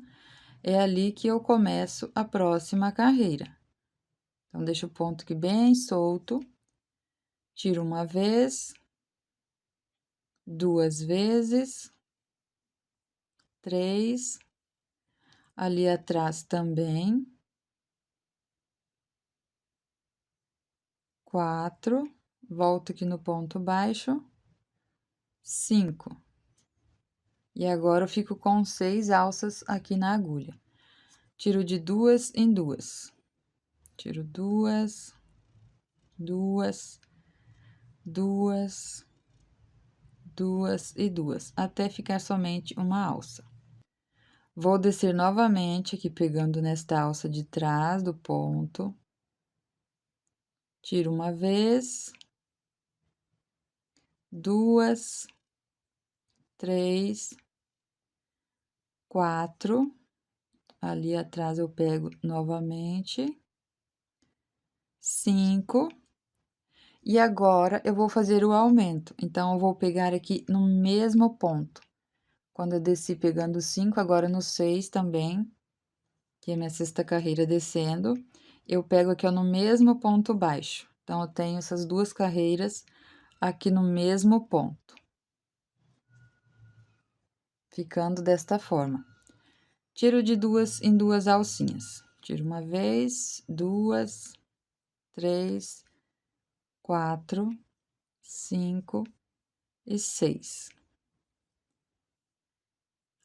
é ali que eu começo a próxima carreira. Então, deixo o ponto aqui bem solto, tiro uma vez, 2 vezes, 3, ali atrás também, 4, volto aqui no ponto baixo, 5. E agora eu fico com 6 alças aqui na agulha. Tiro de 2 em 2. Tiro 2, 2, 2, 2 e 2, até ficar somente uma alça. Vou descer novamente aqui, pegando nesta alça de trás do ponto. Tiro uma vez, 2, 3, 4. Ali atrás eu pego novamente, 5. E agora eu vou fazer o aumento. Então, eu vou pegar aqui no mesmo ponto. Quando eu desci pegando 5, agora no 6 também, que é minha sexta carreira descendo, eu pego aqui, ó, no mesmo ponto baixo. Então, eu tenho essas 2 carreiras aqui no mesmo ponto. Ficando desta forma. Tiro de 2 em 2 alcinhas. Tiro uma vez, 2, 3, 4, 5 e 6.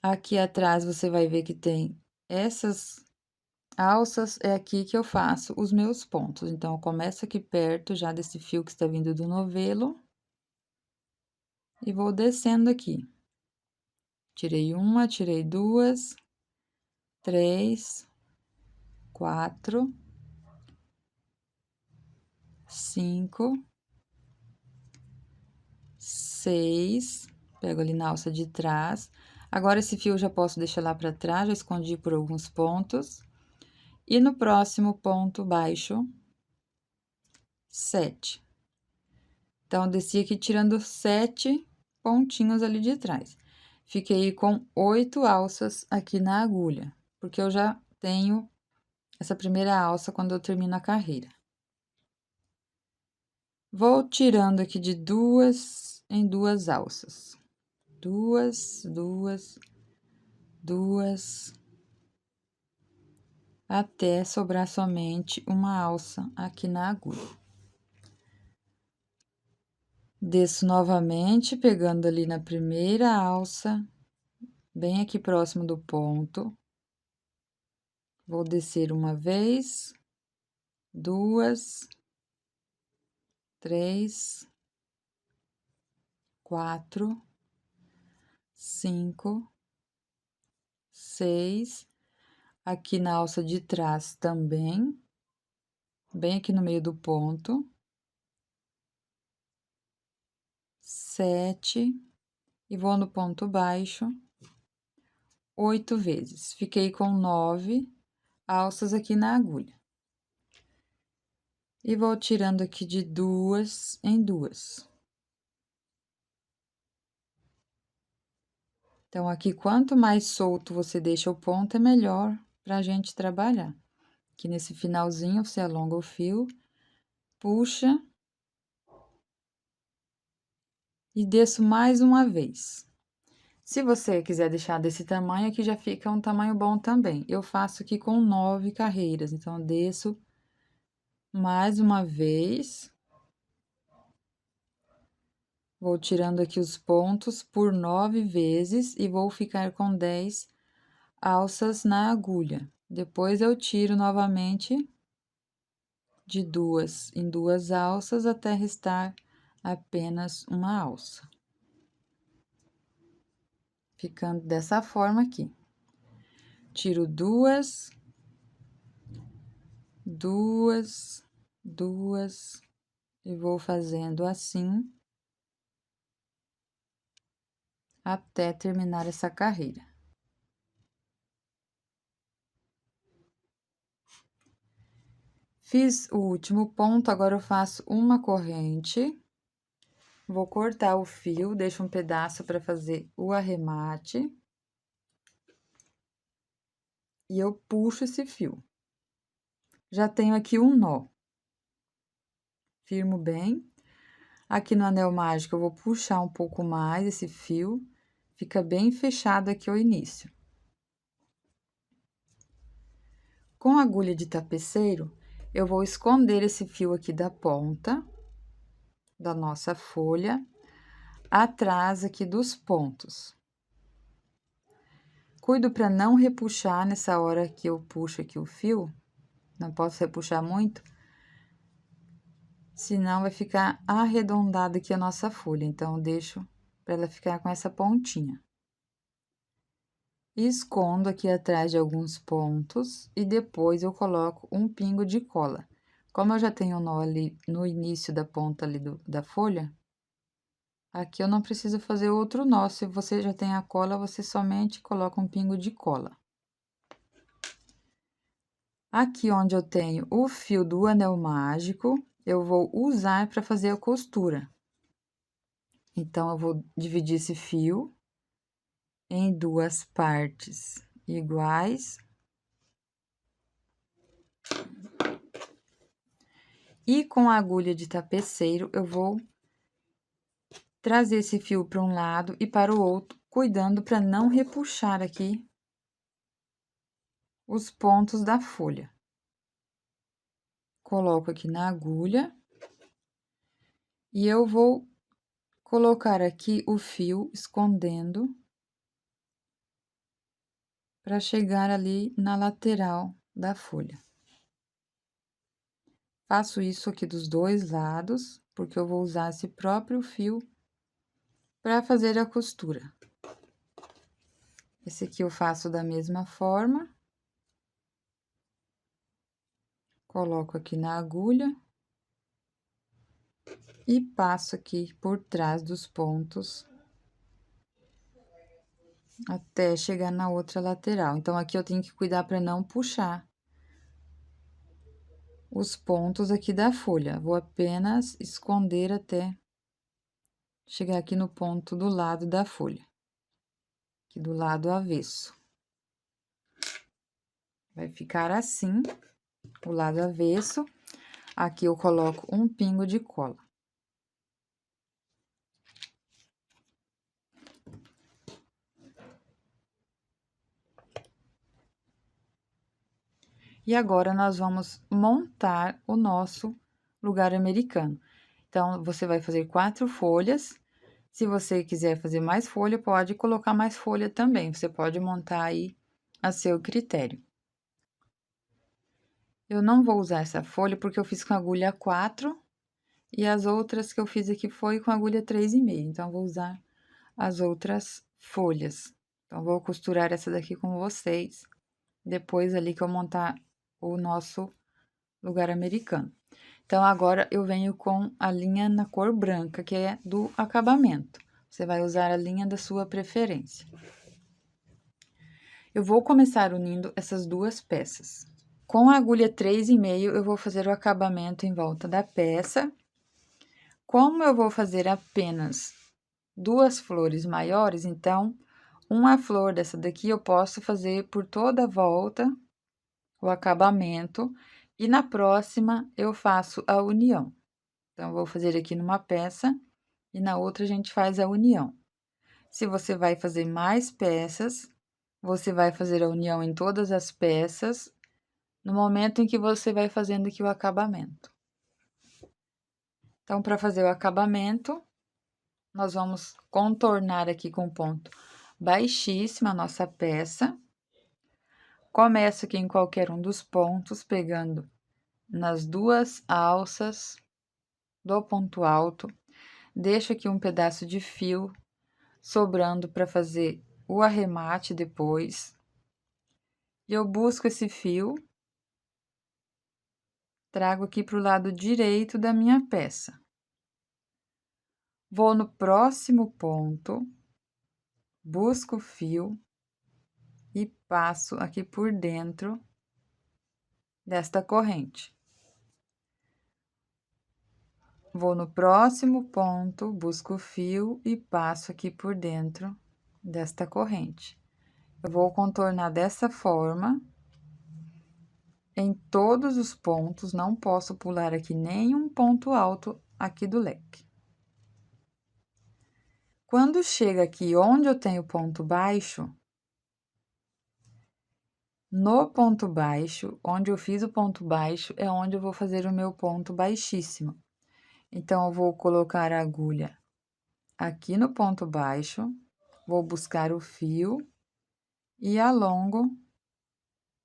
Aqui atrás, você vai ver que tem essas alças, é aqui que eu faço os meus pontos. Então, eu começo aqui perto já desse fio que está vindo do novelo. E vou descendo aqui. Tirei uma, tirei 2, 3, 4, 5, 6. Pego ali na alça de trás. Agora, esse fio eu já posso deixar lá para trás, já escondi por alguns pontos. E no próximo ponto baixo, 7. Então, desci aqui tirando 7 pontinhos ali de trás. Fiquei com 8 alças aqui na agulha, porque eu já tenho essa primeira alça quando eu termino a carreira. Vou tirando aqui de 2 em 2 alças. 2, 2, 2, até sobrar somente uma alça aqui na agulha. Desço novamente, pegando ali na primeira alça, bem aqui próximo do ponto. Vou descer uma vez, 2, 3, 4, 5, 6. Aqui na alça de trás também, bem aqui no meio do ponto. 7, e vou no ponto baixo 8 vezes. Fiquei com 9 alças aqui na agulha. E vou tirando aqui de 2 em 2. Então, aqui, quanto mais solto você deixa o ponto, é melhor pra gente trabalhar. Aqui nesse finalzinho, você alonga o fio, puxa e desço mais uma vez. Se você quiser deixar desse tamanho, aqui já fica um tamanho bom também. Eu faço aqui com 9 carreiras, então, eu desço mais uma vez. Vou tirando aqui os pontos por 9 vezes e vou ficar com 10 alças na agulha. Depois, eu tiro novamente de 2 em 2 alças até restar apenas uma alça. Ficando dessa forma aqui. Tiro duas, e vou fazendo assim até terminar essa carreira. Fiz o último ponto, agora eu faço uma corrente. Vou cortar o fio, deixo um pedaço para fazer o arremate. E eu puxo esse fio. Já tenho aqui um nó. Firmo bem. Aqui no anel mágico, eu vou puxar um pouco mais esse fio. Fica bem fechado aqui ao início. Com a agulha de tapeceiro, eu vou esconder esse fio aqui da ponta da nossa folha, atrás aqui dos pontos. Cuido para não repuxar nessa hora que eu puxo aqui o fio, não posso repuxar muito, senão vai ficar arredondada aqui a nossa folha, então eu deixo para ela ficar com essa pontinha. Escondo aqui atrás de alguns pontos e depois eu coloco um pingo de cola. Como eu já tenho o nó ali no início da ponta ali da folha, aqui eu não preciso fazer outro nó. Se você já tem a cola, você somente coloca um pingo de cola. Aqui onde eu tenho o fio do anel mágico, eu vou usar para fazer a costura. Então, eu vou dividir esse fio em duas partes iguais. E com a agulha de tapeceiro, eu vou trazer esse fio para um lado e para o outro, cuidando para não repuxar aqui os pontos da folha. Coloco aqui na agulha e eu vou colocar aqui o fio escondendo para chegar ali na lateral da folha. Faço isso aqui dos dois lados, porque eu vou usar esse próprio fio para fazer a costura. Esse aqui eu faço da mesma forma. Coloco aqui na agulha. E passo aqui por trás dos pontos. Até chegar na outra lateral. Então, aqui eu tenho que cuidar para não puxar os pontos aqui da folha. Vou apenas esconder até chegar aqui no ponto do lado da folha. Aqui do lado avesso. Vai ficar assim, o lado avesso. Aqui eu coloco um pingo de cola. E agora, nós vamos montar o nosso lugar americano. Então, você vai fazer 4 folhas. Se você quiser fazer mais folha, pode colocar mais folha também. Você pode montar aí a seu critério. Eu não vou usar essa folha porque eu fiz com agulha 4 e as outras que eu fiz aqui foi com agulha 3,5. Então, vou usar as outras folhas. Então, vou costurar essa daqui com vocês, depois ali que eu montar o nosso lugar americano. Então, agora eu venho com a linha na cor branca, que é do acabamento. Você vai usar a linha da sua preferência. Eu vou começar unindo essas duas peças. Com a agulha 3,5, eu vou fazer o acabamento em volta da peça. Como eu vou fazer apenas 2 flores maiores, então, uma flor dessa daqui eu posso fazer por toda a volta o acabamento, e na próxima eu faço a união. Então, vou fazer aqui numa peça e na outra a gente faz a união. Se você vai fazer mais peças, você vai fazer a união em todas as peças no momento em que você vai fazendo aqui o acabamento. Então, para fazer o acabamento, nós vamos contornar aqui com ponto baixíssimo a nossa peça. Começo aqui em qualquer um dos pontos, pegando nas duas alças do ponto alto. Deixo aqui um pedaço de fio sobrando para fazer o arremate depois. E eu busco esse fio, trago aqui para o lado direito da minha peça. Vou no próximo ponto, busco o fio e passo aqui por dentro desta corrente. Vou no próximo ponto, busco o fio e passo aqui por dentro desta corrente. Eu vou contornar dessa forma em todos os pontos, não posso pular aqui nenhum ponto alto aqui do leque. Quando chega aqui onde eu tenho ponto baixo, no ponto baixo, onde eu fiz o ponto baixo, é onde eu vou fazer o meu ponto baixíssimo. Então, eu vou colocar a agulha aqui no ponto baixo, vou buscar o fio e alongo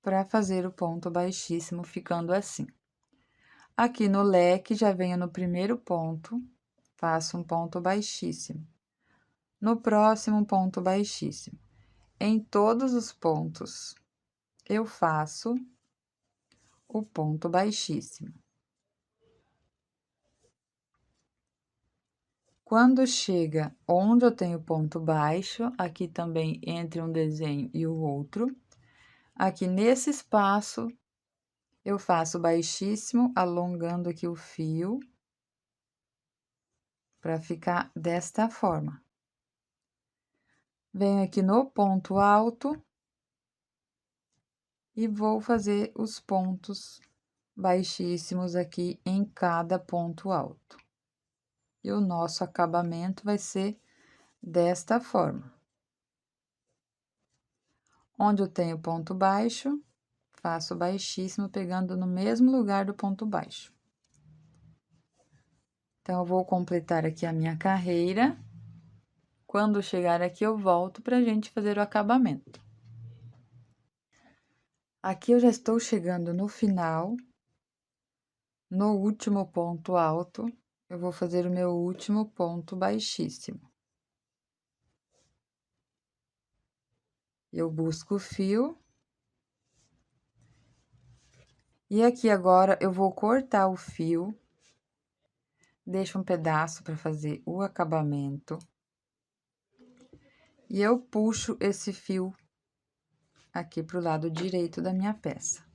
para fazer o ponto baixíssimo, ficando assim. Aqui no leque, já venho no primeiro ponto, faço um ponto baixíssimo. No próximo, ponto baixíssimo. Em todos os pontos, eu faço o ponto baixíssimo. Quando chega onde eu tenho ponto baixo, aqui também entre um desenho e o outro, aqui nesse espaço, eu faço baixíssimo, alongando aqui o fio, para ficar desta forma. Venho aqui no ponto alto e vou fazer os pontos baixíssimos aqui em cada ponto alto. E o nosso acabamento vai ser desta forma. Onde eu tenho ponto baixo, faço baixíssimo, pegando no mesmo lugar do ponto baixo. Então, eu vou completar aqui a minha carreira. Quando chegar aqui, eu volto pra gente fazer o acabamento. Aqui eu já estou chegando no final. No último ponto alto, eu vou fazer o meu último ponto baixíssimo. Eu busco o fio. E aqui agora, eu vou cortar o fio. Deixo um pedaço para fazer o acabamento. E eu puxo esse fio aqui pro lado direito da minha peça.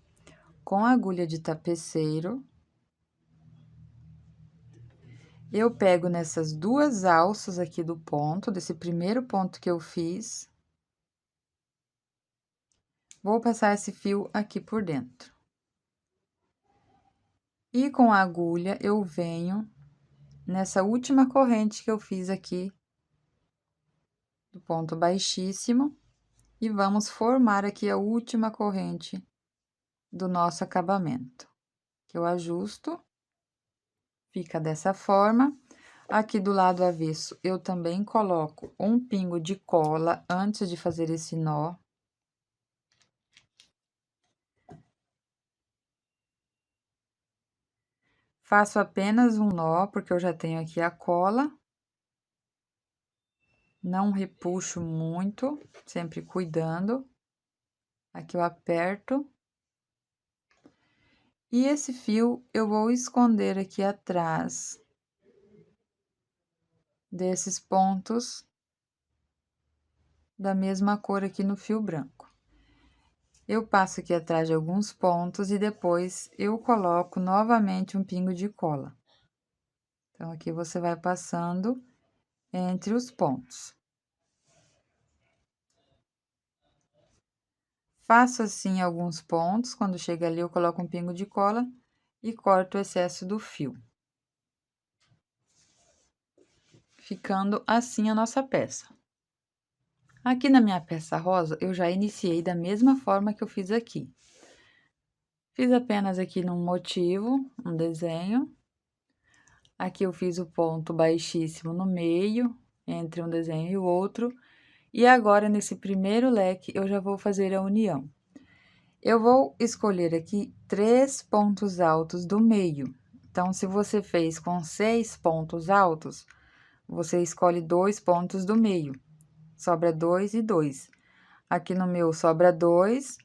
Com a agulha de tapeceiro, eu pego nessas duas alças aqui do ponto, desse primeiro ponto que eu fiz. Vou passar esse fio aqui por dentro. E com a agulha, eu venho nessa última corrente que eu fiz aqui, do ponto baixíssimo, e vamos formar aqui a última corrente do nosso acabamento. Que eu ajusto, fica dessa forma. Aqui do lado avesso, eu também coloco um pingo de cola antes de fazer esse nó. Faço apenas um nó, porque eu já tenho aqui a cola. Não repuxo muito, sempre cuidando. Aqui eu aperto. E esse fio eu vou esconder aqui atrás desses pontos da mesma cor aqui no fio branco. Eu passo aqui atrás de alguns pontos e depois eu coloco novamente um pingo de cola. Então, aqui você vai passando entre os pontos. Faço assim alguns pontos, quando chega ali eu coloco um pingo de cola e corto o excesso do fio. Ficando assim a nossa peça. Aqui na minha peça rosa, eu já iniciei da mesma forma que eu fiz aqui. Fiz apenas aqui num motivo, um desenho. Aqui eu fiz o ponto baixíssimo no meio, entre um desenho e o outro. E agora, nesse primeiro leque, eu já vou fazer a união. Eu vou escolher aqui 3 pontos altos do meio. Então, se você fez com 6 pontos altos, você escolhe 2 pontos do meio. Sobra 2 e 2. Aqui no meu sobra 2,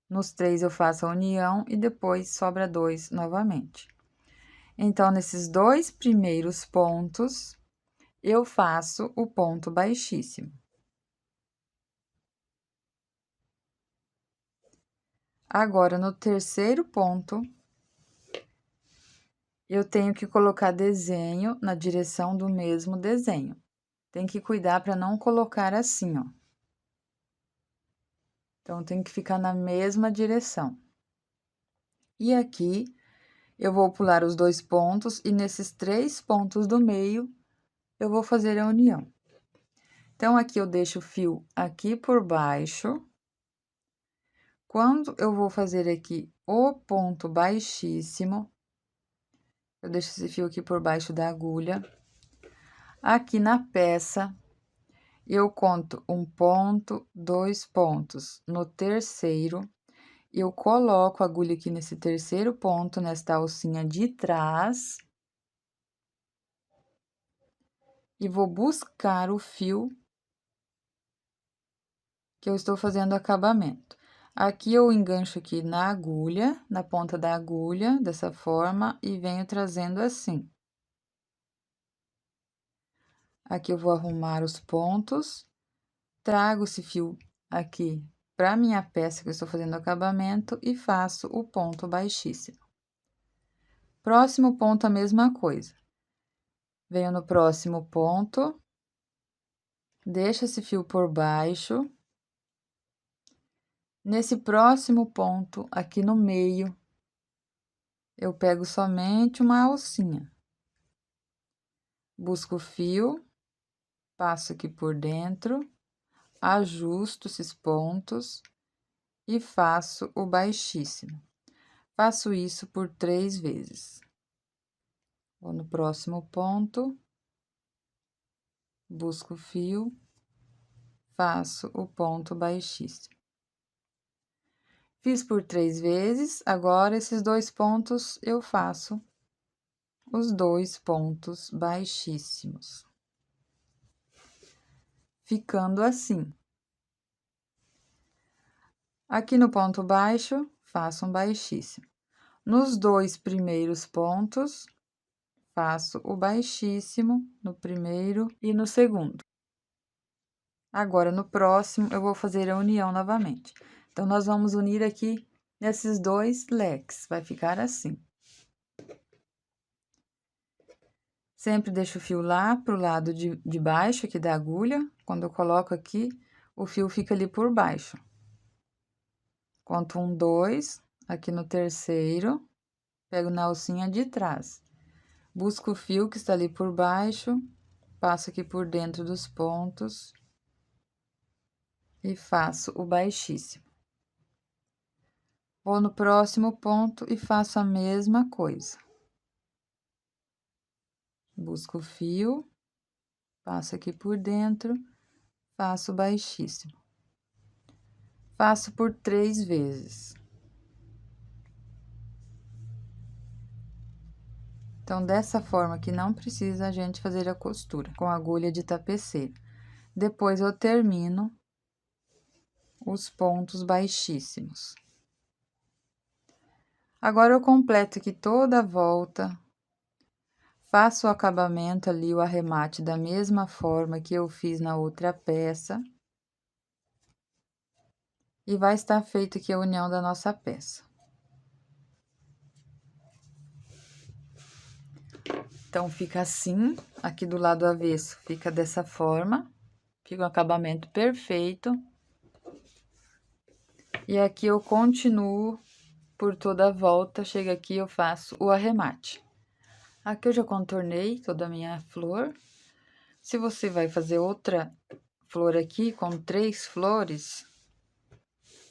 nos 3 eu faço a união e depois sobra 2 novamente. Então, nesses 2 primeiros pontos, eu faço o ponto baixíssimo. Agora, no terceiro ponto, eu tenho que colocar desenho na direção do mesmo desenho. Tem que cuidar para não colocar assim, ó. Então, tem que ficar na mesma direção. E aqui, eu vou pular os 2 pontos e nesses 3 pontos do meio, eu vou fazer a união. Então, aqui eu deixo o fio aqui por baixo. Quando eu vou fazer aqui o ponto baixíssimo, eu deixo esse fio aqui por baixo da agulha. Aqui na peça, eu conto 1 ponto, 2 pontos. No terceiro, eu coloco a agulha aqui nesse terceiro ponto, nesta alcinha de trás. E vou buscar o fio que eu estou fazendo acabamento. Aqui eu engancho aqui na agulha, na ponta da agulha, dessa forma, e venho trazendo assim. Aqui eu vou arrumar os pontos, trago esse fio aqui para minha peça que eu estou fazendo acabamento e faço o ponto baixíssimo. Próximo ponto, a mesma coisa. Venho no próximo ponto, deixo esse fio por baixo. Nesse próximo ponto, aqui no meio, eu pego somente uma alcinha. Busco o fio, passo aqui por dentro, ajusto esses pontos e faço o baixíssimo. Faço isso por 3 vezes. Vou no próximo ponto, busco o fio, faço o ponto baixíssimo. Fiz por 3 vezes, agora esses 2 pontos eu faço os 2 pontos baixíssimos. Ficando assim. Aqui no ponto baixo, faço um baixíssimo. Nos 2 primeiros pontos, faço o baixíssimo no primeiro e no segundo. Agora, no próximo, eu vou fazer a união novamente. Então, nós vamos unir aqui nesses 2 leques, vai ficar assim. Sempre deixo o fio lá pro lado de baixo aqui da agulha, quando eu coloco aqui, o fio fica ali por baixo. Conto 1, 2, aqui no terceiro, pego na alcinha de trás. Busco o fio que está ali por baixo, passo aqui por dentro dos pontos e faço o baixíssimo. Vou no próximo ponto e faço a mesma coisa. Busco o fio, passo aqui por dentro, faço o baixíssimo. Faço por 3 vezes. Então, dessa forma que não precisa a gente fazer a costura com agulha de tapeceiro. Depois, eu termino os pontos baixíssimos. Agora, eu completo aqui toda a volta, faço o acabamento ali, o arremate da mesma forma que eu fiz na outra peça. E vai estar feita aqui a união da nossa peça. Então, fica assim, aqui do lado avesso, fica dessa forma, fica um acabamento perfeito. E aqui eu continuo por toda a volta, chega aqui eu faço o arremate. Aqui eu já contornei toda a minha flor. Se você vai fazer outra flor aqui com 3 flores,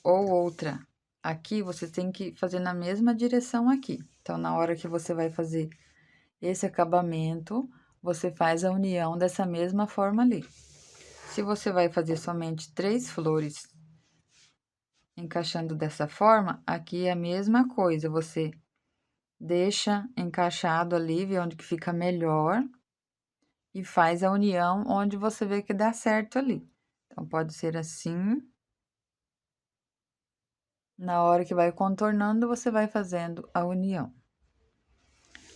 ou outra aqui, você tem que fazer na mesma direção aqui. Então, na hora que você vai fazer esse acabamento, você faz a união dessa mesma forma ali. Se você vai fazer somente 3 flores encaixando dessa forma, aqui é a mesma coisa, você deixa encaixado ali, vê onde que fica melhor, e faz a união onde você vê que dá certo ali. Então, pode ser assim. Na hora que vai contornando, você vai fazendo a união.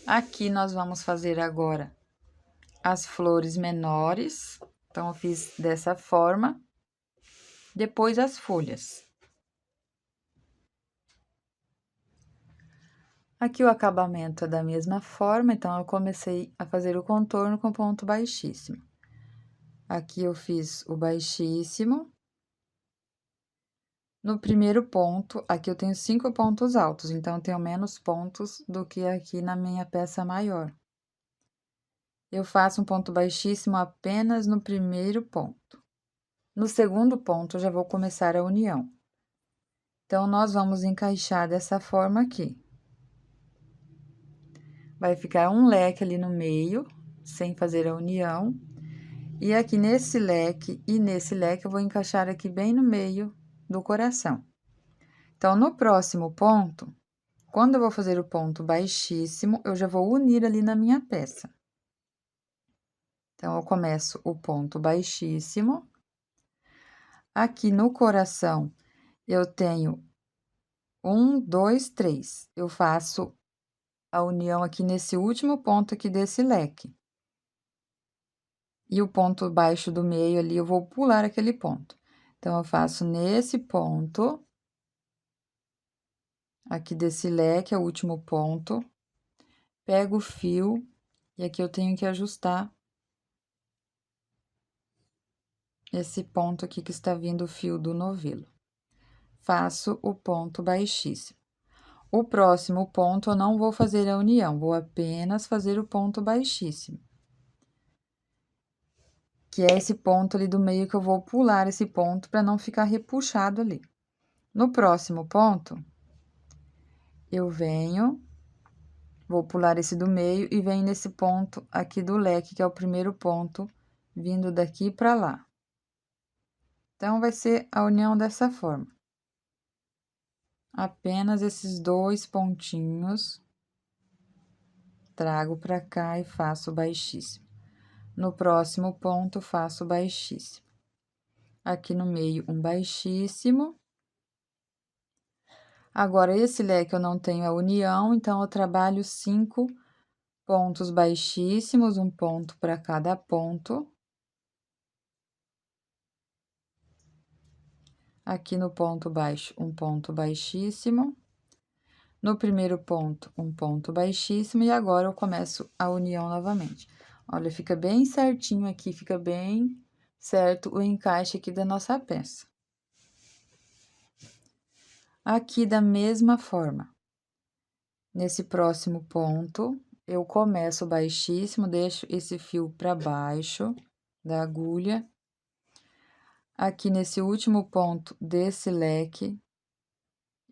Aqui nós vamos fazer agora as flores menores. Então, eu fiz dessa forma. Depois as folhas. Aqui o acabamento é da mesma forma, então eu comecei a fazer o contorno com ponto baixíssimo. Aqui eu fiz o baixíssimo. No primeiro ponto, aqui eu tenho 5 pontos altos, então eu tenho menos pontos do que aqui na minha peça maior. Eu faço um ponto baixíssimo apenas no primeiro ponto. No segundo ponto, eu já vou começar a união. Então, nós vamos encaixar dessa forma aqui. Vai ficar um leque ali no meio, sem fazer a união. E aqui nesse leque e nesse leque, eu vou encaixar aqui bem no meio do coração. Então, no próximo ponto, quando eu vou fazer o ponto baixíssimo, eu já vou unir ali na minha peça. Então, eu começo o ponto baixíssimo. Aqui no coração, eu tenho 1, 2, 3. Eu faço a união aqui nesse último ponto aqui desse leque. E o ponto baixo do meio ali, eu vou pular aquele ponto. Então, eu faço nesse ponto, aqui desse leque, é o último ponto, pego o fio, e aqui eu tenho que ajustar esse ponto aqui que está vindo o fio do novelo. Faço o ponto baixíssimo. O próximo ponto eu não vou fazer a união, vou apenas fazer o ponto baixíssimo. Que é esse ponto ali do meio que eu vou pular esse ponto para não ficar repuxado ali. No próximo ponto, eu venho, vou pular esse do meio e venho nesse ponto aqui do leque, que é o primeiro ponto, vindo daqui para lá. Então, vai ser a união dessa forma. Apenas esses 2 pontinhos, trago para cá e faço baixíssimo. No próximo ponto, faço baixíssimo. Aqui no meio, um baixíssimo. Agora, esse leque eu não tenho a união, então, eu trabalho 5 pontos baixíssimos, um ponto para cada ponto. Aqui no ponto baixo, um ponto baixíssimo. No primeiro ponto, um ponto baixíssimo, e agora eu começo a união novamente. Olha, fica bem certinho aqui, fica bem certo o encaixe aqui da nossa peça. Aqui da mesma forma, nesse próximo ponto, eu começo baixíssimo, deixo esse fio para baixo da agulha. Aqui nesse último ponto desse leque,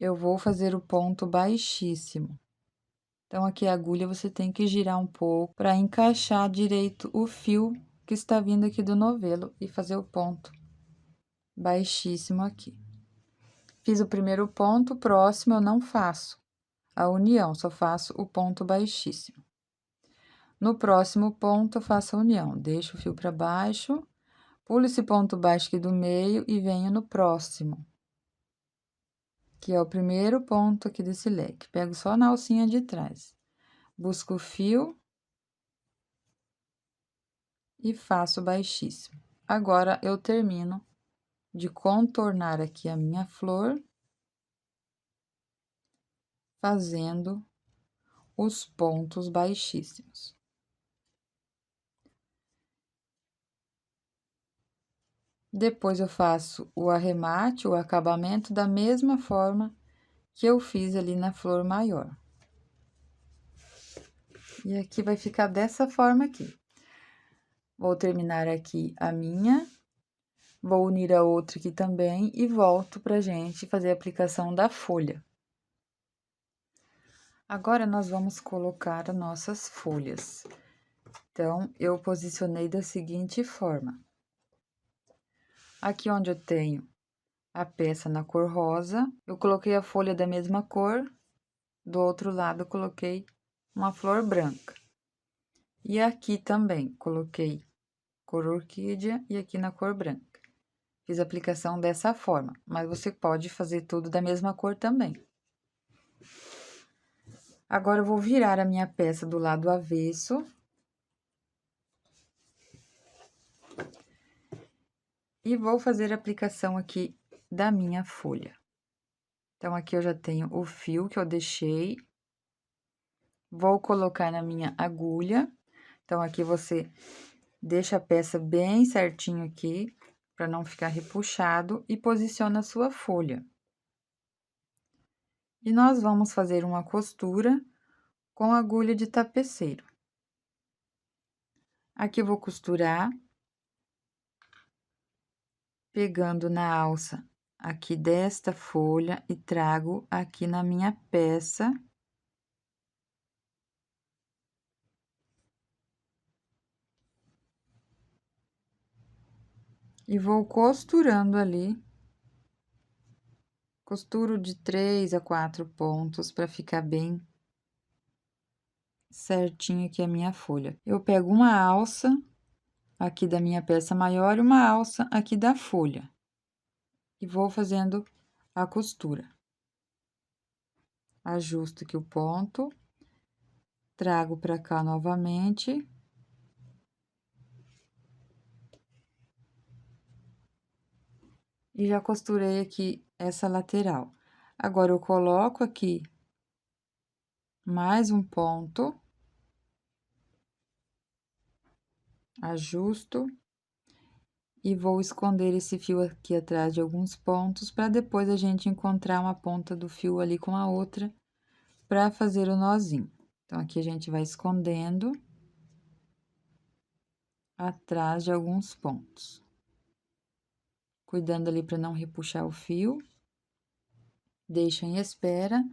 eu vou fazer o ponto baixíssimo. Então, aqui a agulha você tem que girar um pouco para encaixar direito o fio que está vindo aqui do novelo e fazer o ponto baixíssimo aqui. Fiz o primeiro ponto, próximo eu não faço a união, só faço o ponto baixíssimo. No próximo ponto, eu faço a união, deixo o fio para baixo, pulo esse ponto baixo aqui do meio e venho no próximo, que é o primeiro ponto aqui desse leque. Pego só na alcinha de trás, busco o fio e faço baixíssimo. Agora, eu termino de contornar aqui a minha flor, fazendo os pontos baixíssimos. Depois, eu faço o arremate, o acabamento, da mesma forma que eu fiz ali na flor maior. E aqui vai ficar dessa forma aqui. Vou terminar aqui a minha, vou unir a outra aqui também e volto pra gente fazer a aplicação da folha. Agora, nós vamos colocar as nossas folhas. Então, eu posicionei da seguinte forma. Aqui onde eu tenho a peça na cor rosa, eu coloquei a folha da mesma cor, do outro lado eu coloquei uma flor branca. E aqui também, coloquei cor orquídea e aqui na cor branca. Fiz a aplicação dessa forma, mas você pode fazer tudo da mesma cor também. Agora, eu vou virar a minha peça do lado avesso. E vou fazer a aplicação aqui da minha folha. Então, aqui eu já tenho o fio que eu deixei. Vou colocar na minha agulha. Então, aqui você deixa a peça bem certinho aqui, para não ficar repuxado, e posiciona a sua folha. E nós vamos fazer uma costura com agulha de tapeceiro. Aqui eu vou costurar, pegando na alça aqui desta folha e trago aqui na minha peça. E vou costurando ali. Costuro de 3 a 4 pontos para ficar bem certinho aqui a minha folha. Eu pego uma alça aqui da minha peça maior e uma alça aqui da folha. E vou fazendo a costura. Ajusto aqui o ponto, trago para cá novamente. E já costurei aqui essa lateral. Agora, eu coloco aqui mais um ponto. Ajusto. E vou esconder esse fio aqui atrás de alguns pontos, para depois a gente encontrar uma ponta do fio ali com a outra, para fazer o nozinho. Então, aqui a gente vai escondendo atrás de alguns pontos. Cuidando ali para não repuxar o fio. Deixo em espera.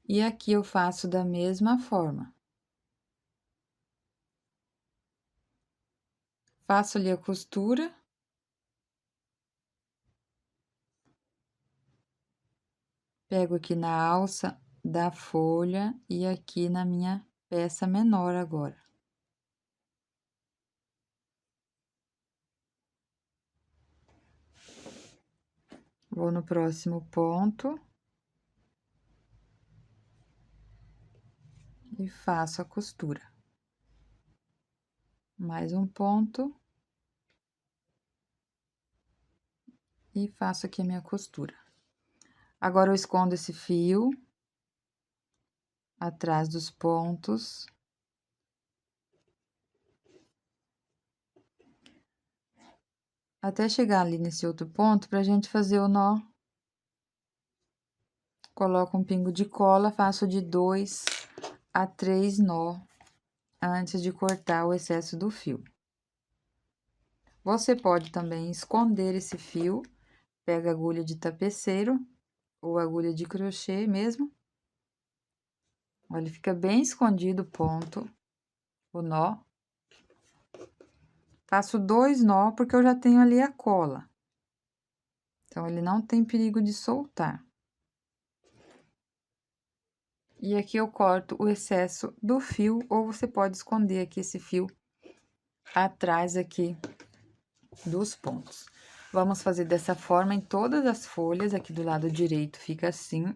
E aqui eu faço da mesma forma. Faço ali a costura. Pego aqui na alça da folha e aqui na minha peça menor agora. Vou no próximo ponto. E faço a costura. Mais um ponto. E faço aqui a minha costura. Agora, eu escondo esse fio atrás dos pontos. Até chegar ali nesse outro ponto, pra gente fazer o nó. Coloco um pingo de cola, faço de 2 a 3 nó antes de cortar o excesso do fio. Você pode também esconder esse fio, pega agulha de tapeceiro ou agulha de crochê mesmo. Olha, ele fica bem escondido o ponto, o nó. Faço 2 nó, porque eu já tenho ali a cola. Então, ele não tem perigo de soltar. E aqui eu corto o excesso do fio, ou você pode esconder aqui esse fio atrás aqui dos pontos. Vamos fazer dessa forma em todas as folhas, aqui do lado direito fica assim.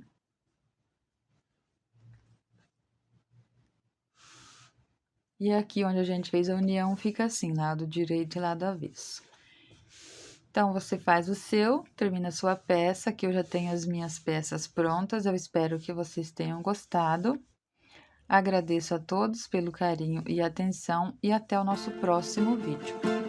E aqui onde a gente fez a união fica assim, lado direito e lado avesso. Então, você faz o seu, termina a sua peça, aqui eu já tenho as minhas peças prontas, eu espero que vocês tenham gostado. Agradeço a todos pelo carinho e atenção e até o nosso próximo vídeo.